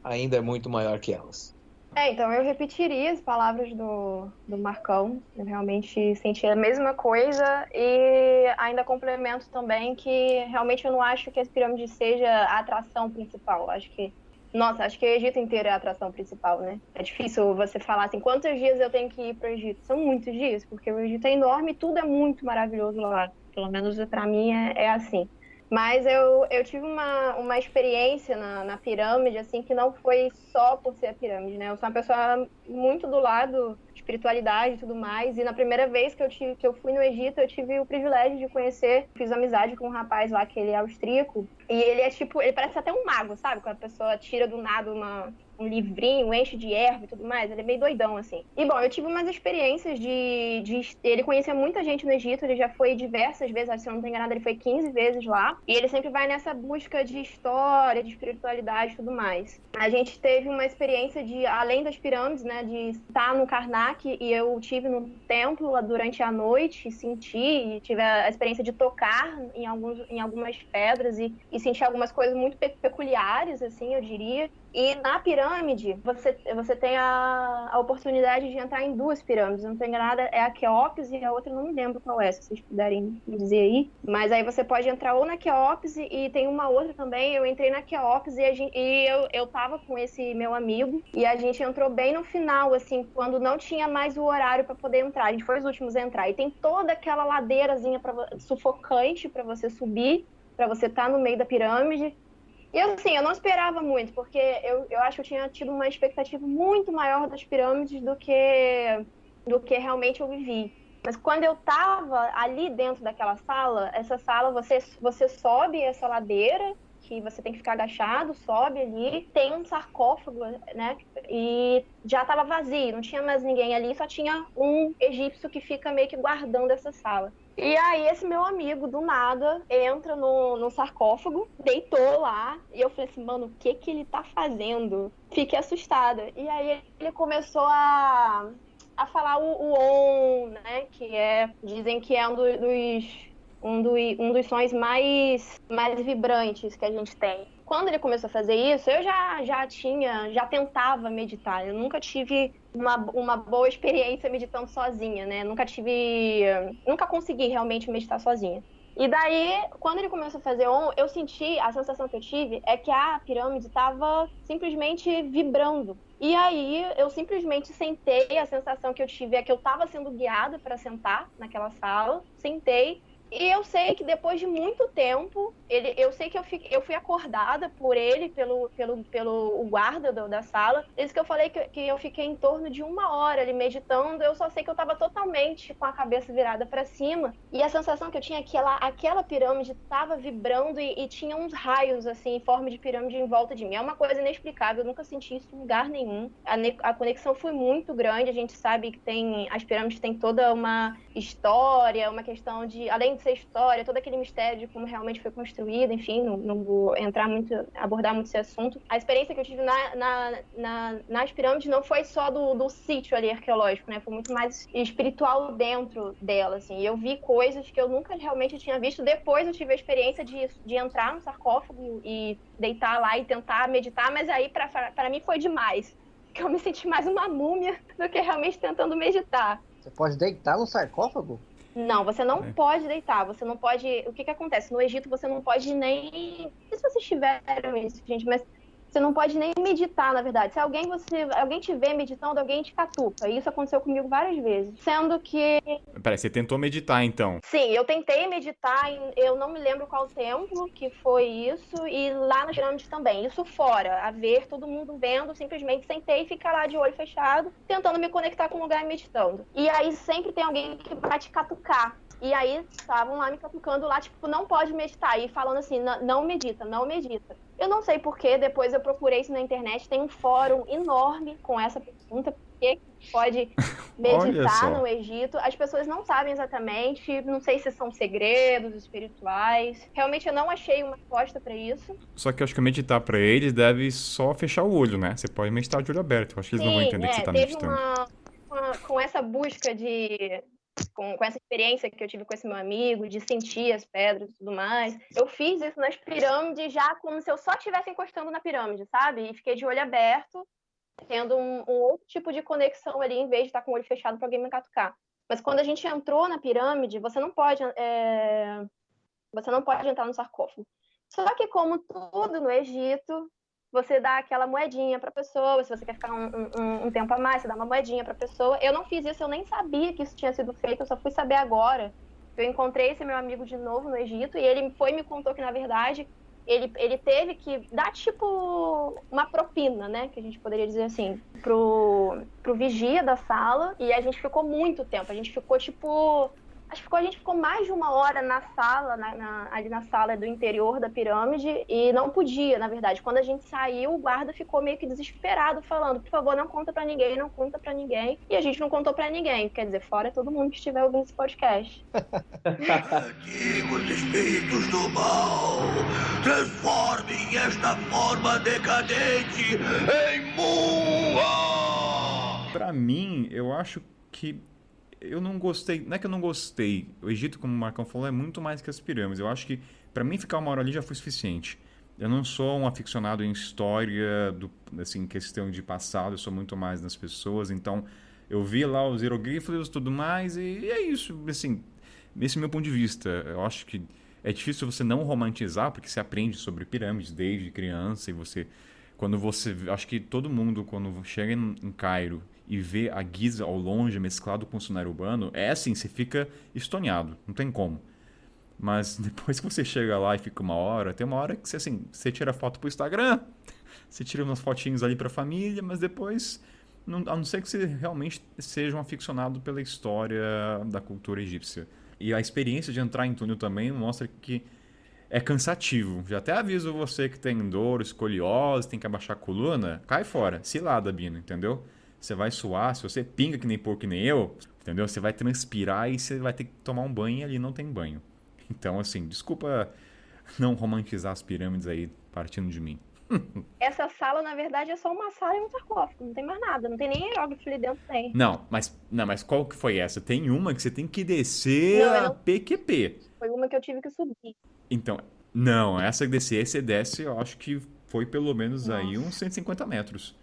ainda é muito maior que elas. Então eu repetiria as palavras do Marcão. Eu realmente senti a mesma coisa e ainda complemento também que realmente eu não acho que as pirâmides seja a atração principal. Acho que o Egito inteiro é a atração principal, né? É difícil você falar assim, quantos dias eu tenho que ir para o Egito? São muitos dias, porque o Egito é enorme e tudo é muito maravilhoso lá. Pelo menos para mim é assim. Mas eu tive uma experiência na pirâmide, assim, que não foi só por ser a pirâmide, né? Eu sou uma pessoa muito do lado de espiritualidade e tudo mais. E na primeira vez que eu fui no Egito, eu tive o privilégio de conhecer, fiz amizade com um rapaz lá, que ele é austríaco. E ele é tipo, ele parece até um mago, sabe? Quando a pessoa tira do nada um livrinho, enche de erva e tudo mais. Ele é meio doidão, assim. E, bom, eu tive umas experiências ele conhecia muita gente no Egito, ele já foi diversas vezes, se eu não tô enganada, ele foi 15 vezes lá. E ele sempre vai nessa busca de história, de espiritualidade e tudo mais. A gente teve uma experiência além das pirâmides, né, de estar no Karnak, e eu tive no templo lá durante a noite, e tive a experiência de tocar em algumas pedras e sentir algumas coisas muito peculiares, assim, eu diria. E na pirâmide, você tem a oportunidade de entrar em 2 pirâmides. Não tô enganada, é a Quéops e a outra eu não me lembro qual é, se vocês puderem me dizer aí. Mas aí você pode entrar ou na Quéops e tem uma outra também. Eu entrei na Quéops e eu tava com esse meu amigo e a gente entrou bem no final, assim, quando não tinha mais o horário para poder entrar. A gente foi os últimos a entrar. E tem toda aquela ladeirazinha sufocante para você subir, para você estar no meio da pirâmide. E assim, eu não esperava muito, porque eu acho que eu tinha tido uma expectativa muito maior das pirâmides do que realmente eu vivi. Mas quando eu tava ali dentro daquela sala, essa sala, você sobe essa ladeira, que você tem que ficar agachado, sobe ali, tem um sarcófago, né? E já tava vazio, não tinha mais ninguém ali, só tinha um egípcio que fica meio que guardando essa sala. E aí esse meu amigo, do nada, entra no sarcófago, deitou lá, e eu falei assim, mano, o que ele tá fazendo? Fiquei assustada. E aí ele começou a falar o On, né, dizem que é um dos sons mais vibrantes que a gente tem. Quando ele começou a fazer isso, eu já tentava meditar. Eu nunca tive uma boa experiência meditando sozinha, né? Nunca consegui realmente meditar sozinha. E daí, quando ele começou a fazer eu senti, a sensação que eu tive é que a pirâmide estava simplesmente vibrando. E aí, eu simplesmente sentei, a sensação que eu tive é que eu estava sendo guiada para sentar naquela sala, sentei. E eu sei que depois de muito tempo, eu sei que eu fui acordada por ele, pelo o guarda da sala. Isso que eu falei que eu fiquei em torno de 1 hora ali meditando. Eu só sei que eu estava totalmente com a cabeça virada para cima. E a sensação que eu tinha é que aquela pirâmide estava vibrando e tinha uns raios, assim, em forma de pirâmide em volta de mim. É uma coisa inexplicável, eu nunca senti isso em lugar nenhum. A conexão foi muito grande. A gente sabe que as pirâmides têm toda uma história, uma questão de, além de ser história, todo aquele mistério de como realmente foi construída, enfim, não vou abordar muito esse assunto. A experiência que eu tive nas pirâmides não foi só do sítio ali arqueológico, né? Foi muito mais espiritual dentro dela, assim. Eu vi coisas que eu nunca realmente tinha visto. Depois eu tive a experiência de entrar no sarcófago e deitar lá e tentar meditar, mas aí para mim foi demais. Porque eu me senti mais uma múmia do que realmente tentando meditar. Você pode deitar no sarcófago? Não, você não pode deitar, você não pode... O que acontece? No Egito você não pode nem... Não sei se vocês tiveram isso, gente, mas você não pode nem meditar, na verdade. Se alguém te vê meditando, alguém te catuca. E isso aconteceu comigo várias vezes. Sendo que... Peraí, você tentou meditar, então? Sim, eu tentei meditar, eu não me lembro qual templo que foi isso, e lá nas pirâmides também. Isso fora, a ver, todo mundo vendo, simplesmente sentei e ficar lá de olho fechado, tentando me conectar com o lugar e meditando. E aí sempre tem alguém que vai te catucar. E aí estavam lá me catucando lá, tipo, não pode meditar. E falando assim, não medita, não medita. Eu não sei porquê, depois eu procurei isso na internet, tem um fórum enorme com essa pergunta, por que pode meditar no Egito. As pessoas não sabem exatamente, não sei se são segredos espirituais. Realmente eu não achei uma resposta pra isso. Só que eu acho que meditar pra eles deve só fechar o olho, né? Você pode meditar de olho aberto. Eu acho que eles não vão entender que você tá meditando. Com essa busca com essa experiência que eu tive com esse meu amigo, de sentir as pedras e tudo mais, eu fiz isso nas pirâmides já como se eu só estivesse encostando na pirâmide, sabe? E fiquei de olho aberto, tendo um outro tipo de conexão ali, em vez de estar com o olho fechado para alguém me catucar. Mas quando a gente entrou na pirâmide, você não pode entrar no sarcófago. Só que, como tudo no Egito, você dá aquela moedinha para a pessoa. Se você quer ficar um tempo a mais, você dá uma moedinha para a pessoa. Eu não fiz isso, eu nem sabia que isso tinha sido feito, eu só fui saber agora. Eu encontrei esse meu amigo de novo no Egito e ele me contou que, na verdade, ele teve que dar, tipo, uma propina, né? Que a gente poderia dizer assim, pro vigia da sala. E a gente ficou muito tempo. A gente ficou, tipo... A gente ficou mais de 1 hora na sala, ali na sala do interior da pirâmide, e não podia, na verdade. Quando a gente saiu, o guarda ficou meio que desesperado, falando, por favor, não conta pra ninguém, não conta pra ninguém. E a gente não contou pra ninguém, quer dizer, fora todo mundo que estiver ouvindo esse podcast. Antigos espíritos do mal, transformem esta forma decadente em Mua! Pra mim, eu acho que eu não gostei. Não é que eu não gostei. O Egito, como o Marcão falou, é muito mais que as pirâmides. Eu acho que pra mim ficar 1 hora ali já foi suficiente. Eu não sou um aficionado em história, assim, questão de passado, eu sou muito mais nas pessoas. Então, eu vi lá os hieroglifos e tudo mais, e é isso. Assim, esse é o meu ponto de vista. Eu acho que é difícil você não romantizar, porque você aprende sobre pirâmides desde criança, e acho que todo mundo, quando chega em Cairo e vê a Giza ao longe mesclado com o cenário urbano, é assim, você fica estonhado, não tem como. Mas depois que você chega lá e fica 1 hora, tem uma hora que você, assim, você tira foto pro Instagram, você tira umas fotinhos ali pra família, mas depois, a não ser que você realmente seja um aficionado pela história da cultura egípcia. E a experiência de entrar em túnel também mostra que é cansativo. Já até aviso você que tem dor, escoliose, tem que abaixar a coluna, cai fora, cilada, Bino, entendeu? Você vai suar, se você pinga que nem porco que nem eu, entendeu? Você vai transpirar e você vai ter que tomar um banho e ali não tem banho. Então, assim, desculpa não romantizar as pirâmides aí partindo de mim. Essa sala, na verdade, é só uma sala e um sarcófago, não tem mais nada, não tem nem hieróglifo ali dentro, tem. Não, mas qual que foi essa? Tem uma que você tem que descer Não, a PQP. Foi uma que eu tive que subir. Então, não, essa descer, você desce, eu acho que foi pelo menos aí uns 150 metros.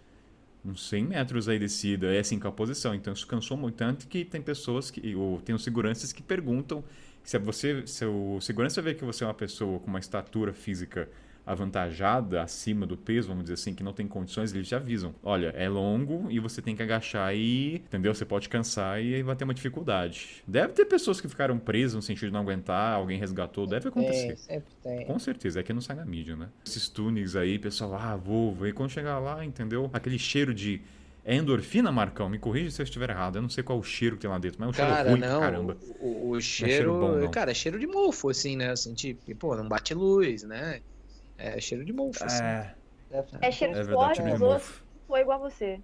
Uns 100 metros aí descida, é assim com a posição. Então isso cansou muito, tanto que tem pessoas ou tem os seguranças que perguntam se o segurança vê que você é uma pessoa com uma estatura física avantajada, acima do peso, vamos dizer assim, que não tem condições, eles te avisam. Olha, é longo e você tem que agachar e, entendeu? Você pode cansar e aí vai ter uma dificuldade. Deve ter pessoas que ficaram presas no sentido de não aguentar, alguém resgatou, deve acontecer. Tem, sempre tem. Com certeza, é que não sai na mídia, né? Esses túneis aí, pessoal, vou. E quando chegar lá, entendeu? Aquele cheiro de... É endorfina, Marcão? Me corrija se eu estiver errado. Eu não sei qual o cheiro que tem lá dentro, mas é um cheiro Cara, ruim não, pra caramba. o cheiro, cheiro bom, não. cara, é cheiro de mofo, assim, né? Assim, tipo, pô, não bate luz, né? É cheiro de mofo, assim. É cheiro É do verdade, suor cheiro de dos outros, mofo. foi igual a você.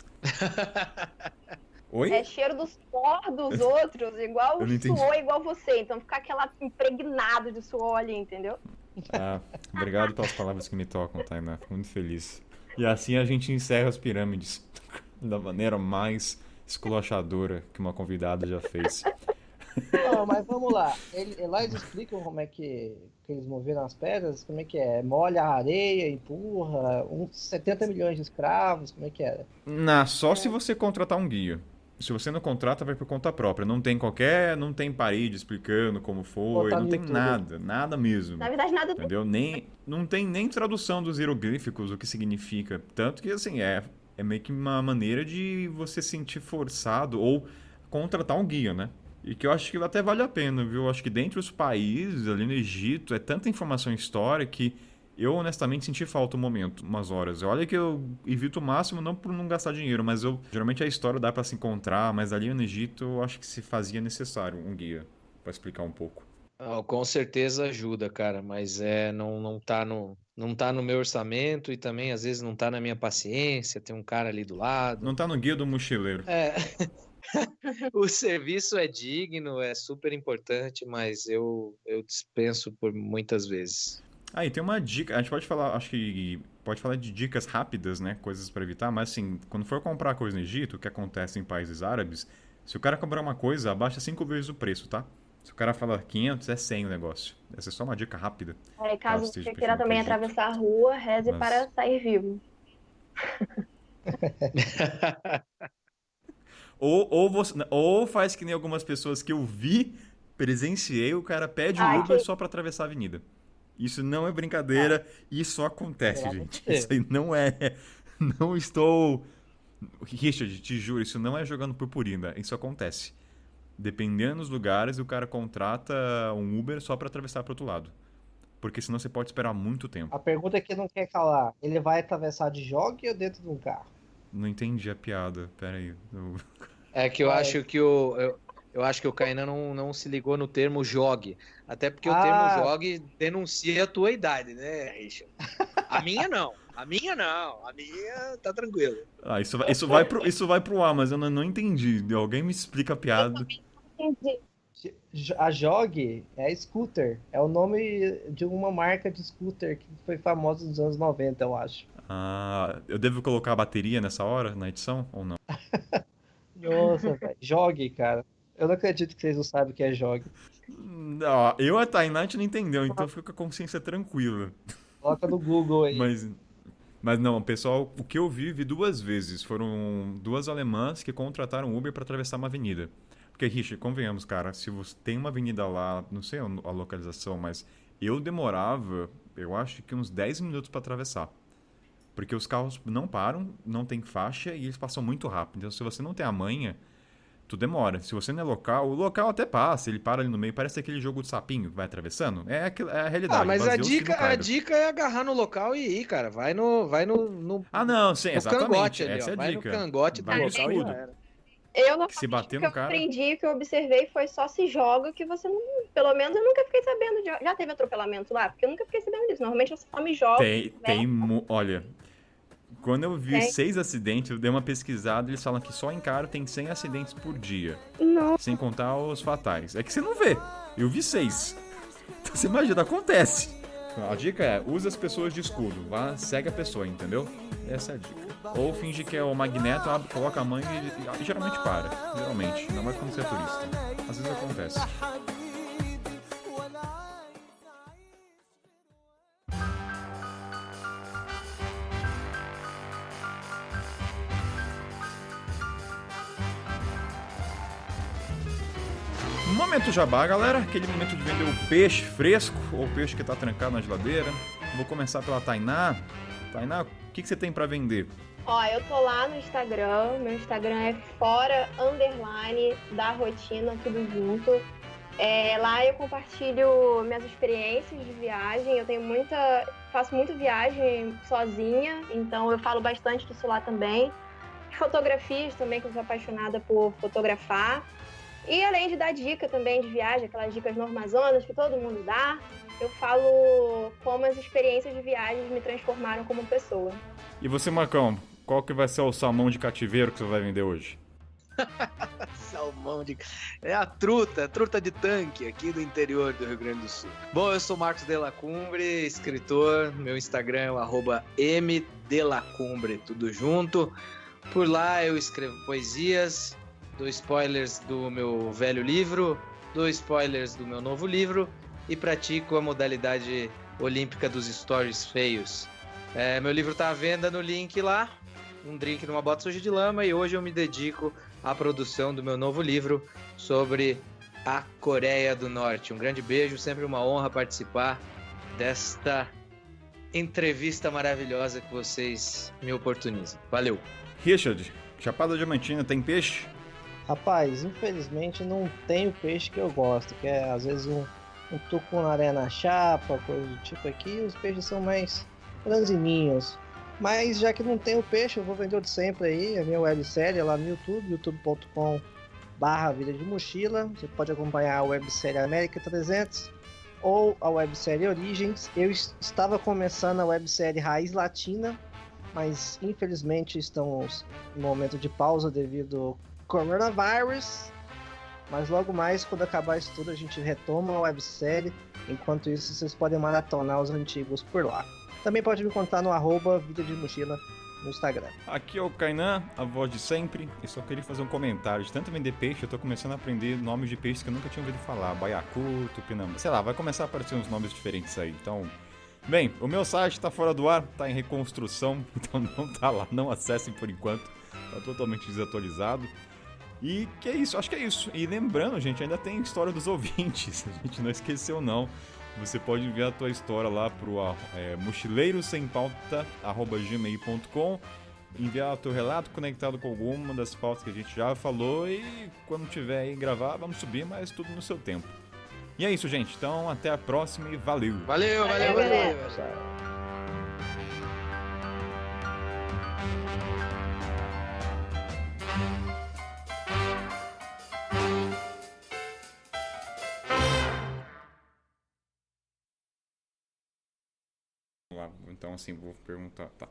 Oi? É cheiro do suor dos outros, igual Eu não o entendi. suor igual você. Então fica aquela impregnado de suor ali, entendeu? Obrigado pelas palavras que me tocam, Tainá. Fico muito feliz. E assim a gente encerra as pirâmides da maneira mais esculachadora que uma convidada já fez. Não, mas vamos lá. Lá eles explicam como é que eles moveram as pedras, como é que é? Molha a areia, empurra, uns 70 milhões de escravos, como é que era? Só se você contratar um guia. Se você não contrata, vai por conta própria. Não tem parede explicando como foi, Botar não no tem YouTube. nada mesmo. Na verdade, nada do Entendeu? Não tem nem tradução dos hieroglíficos, o que significa. Tanto que, assim, é meio que uma maneira de você sentir forçado ou contratar um guia, né? E que eu acho que até vale a pena, viu? Eu acho que dentre os países, ali no Egito, é tanta informação histórica que eu, honestamente, senti falta um momento, umas horas. Olha que eu evito o máximo, não por não gastar dinheiro, mas geralmente a história dá pra se encontrar, mas ali no Egito eu acho que se fazia necessário um guia pra explicar um pouco. Com certeza ajuda, cara, mas não tá no meu orçamento e também às vezes não tá na minha paciência, tem um cara ali do lado. Não tá no guia do mochileiro. O serviço é digno, é super importante, mas eu dispenso por muitas vezes. Aí tem uma dica, a gente pode falar, acho que pode falar de dicas rápidas, né, coisas pra evitar, mas assim, quando for comprar coisa no Egito, o que acontece em países árabes, se o cara comprar uma coisa, abaixa 5 vezes o preço, tá? Se o cara falar 500, é 100 o negócio. Essa é só uma dica rápida. Caso esteja você queira pensando também no Egito. atravessar a rua, reze Mas- para sair vivo. Ou faz que nem algumas pessoas que eu presenciei, o cara pede o Uber só pra atravessar a avenida. Isso não é brincadeira, isso acontece, Pelo amor gente. de Deus. Isso aí não é. Não estou. Richard, te juro, isso não é jogando purpurina, isso acontece. Dependendo dos lugares, o cara contrata um Uber só pra atravessar pro outro lado. Porque senão você pode esperar muito tempo. A pergunta que não quer calar, ele vai atravessar de jogue ou dentro de um carro? Não entendi a piada, pera aí. É que eu acho que Eu acho que o Kainan não se ligou no termo jogue. Até porque o Ah. termo jogue denuncia a tua idade, né, Richard? A minha não. A minha não. A minha tá tranquilo. Ah, isso vai pro ar, mas eu não entendi. Alguém me explica a piada. Entendi. A Jog é scooter. É o nome de uma marca de scooter que foi famosa nos anos 90, eu acho. Ah, eu devo colocar a bateria nessa hora, na edição, ou não? Nossa, velho. Jog, cara. Eu não acredito que vocês não sabem o que é Jog. Não, eu e a Tainá a gente não entendeu, então eu fico com a consciência tranquila. Coloca no Google aí. Mas não, pessoal, o que eu vi 2 vezes. Foram 2 alemãs que contrataram Uber para atravessar uma avenida. Porque, Richard, convenhamos, cara, se você tem uma avenida lá, não sei a localização, mas eu demorava, eu acho que uns 10 minutos para atravessar. Porque os carros não param, não tem faixa e eles passam muito rápido. Então, se você não tem a manha, tu demora. Se você não é local, o local até passa, ele para ali no meio, parece aquele jogo de sapinho que vai atravessando. É a realidade. Ah, mas a baseou-se no Cairo. dica é agarrar no local e ir, cara. Vai no Ah, não, sim, no exatamente. cangote ali, Essa ó. é a Vai dica. no cangote do Vai no local e escudo. já era. Eu Que se bater o que no cara. eu aprendi, o que eu observei foi só se joga que você não. Pelo menos eu nunca fiquei sabendo de. Já teve atropelamento lá? Porque eu nunca fiquei sabendo disso. Normalmente eu só me jogo. Olha, quando eu vi Tem. 6 acidentes, eu dei uma pesquisada, eles falam que só em Cairo tem 100 acidentes por dia. Não. Sem contar os fatais. É que você não vê. Eu vi 6. Então você imagina, acontece. A dica é, usa as pessoas de escudo. Vá, segue a pessoa, entendeu? Essa é a dica. Ou finge que é o Magneto, coloca a mãe e geralmente para. Geralmente. Ainda mais quando você é turista. Às vezes acontece. Momento jabá, galera. Aquele momento de vender o peixe fresco ou o peixe que tá trancado na geladeira. Vou começar pela Tainá. Tainá, o que você tem pra vender? Ó, eu tô lá no Instagram. Meu Instagram é fora_da rotina, tudo junto. Lá eu compartilho minhas experiências de viagem. Eu tenho faço muita viagem sozinha, então eu falo bastante disso lá também. Fotografias também, que eu sou apaixonada por fotografar. E além de dar dica também de viagem, aquelas dicas normazonas que todo mundo dá, eu falo como as experiências de viagem me transformaram como pessoa. E você, Marcão, qual que vai ser o salmão de cativeiro que você vai vender hoje? Salmão de... É a truta de tanque aqui do interior do Rio Grande do Sul. Bom, eu sou Marcos Delacumbre, escritor. Meu Instagram é o @mdelacumbre, tudo junto. Por lá eu escrevo poesias, dou spoilers do meu velho livro, dou spoilers do meu novo livro e pratico a modalidade olímpica dos stories feios. Meu livro está à venda no link lá, um drink numa bota suja de lama, e hoje eu me dedico à produção do meu novo livro sobre a Coreia do Norte. Um grande beijo, sempre uma honra participar desta entrevista maravilhosa que vocês me oportunizam. Valeu! Richard, Chapada Diamantina tem peixe? Rapaz, infelizmente não tem o peixe que eu gosto, que é às vezes um tucunaré na chapa, coisa do tipo aqui, os peixes são mais franzininhos. Mas já que não tem o peixe, eu vou vender o de sempre aí, a minha websérie lá no YouTube, youtube.com/Vida de Mochila. Você pode acompanhar a websérie América 300 ou a websérie Origens. Eu estava começando a websérie Raiz Latina, mas infelizmente estamos em momento de pausa devido ao coronavírus. Mas logo mais, quando acabar isso tudo, a gente retoma a websérie. Enquanto isso, vocês podem maratonar os antigos por lá. Também pode me contar no @Vida de Mochila no Instagram. Aqui é o Kainan, a voz de sempre. Eu só queria fazer um comentário. De tanto vender peixe, eu tô começando a aprender nomes de peixes que eu nunca tinha ouvido falar. Baiacu, tupinambá. Sei lá, vai começar a aparecer uns nomes diferentes aí. Então, bem, o meu site tá fora do ar, tá em reconstrução. Então não tá lá, não acessem por enquanto. Tá totalmente desatualizado. E que é isso, acho que é isso. E lembrando, gente, ainda tem história dos ouvintes. A gente não esqueceu, não. Você pode enviar a tua história lá pro mochileirosempauta@gmail.com, enviar o teu relato conectado com alguma das pautas que a gente já falou, e quando tiver aí gravar, vamos subir, mas tudo no seu tempo. E é isso, gente. Então, até a próxima e valeu! Valeu, Valeu, valeu. Tchau. Vamos lá, então assim, vou perguntar, tá.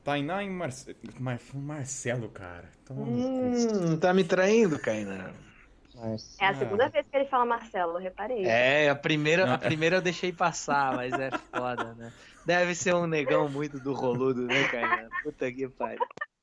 Tainá e Marcelo, cara. Tá me traindo, Kainan. Mas É a segunda vez que ele fala Marcelo, eu reparei. É, a primeira eu deixei passar, mas é foda, né? Deve ser um negão muito do roludo, né, Kainan? Puta que pariu.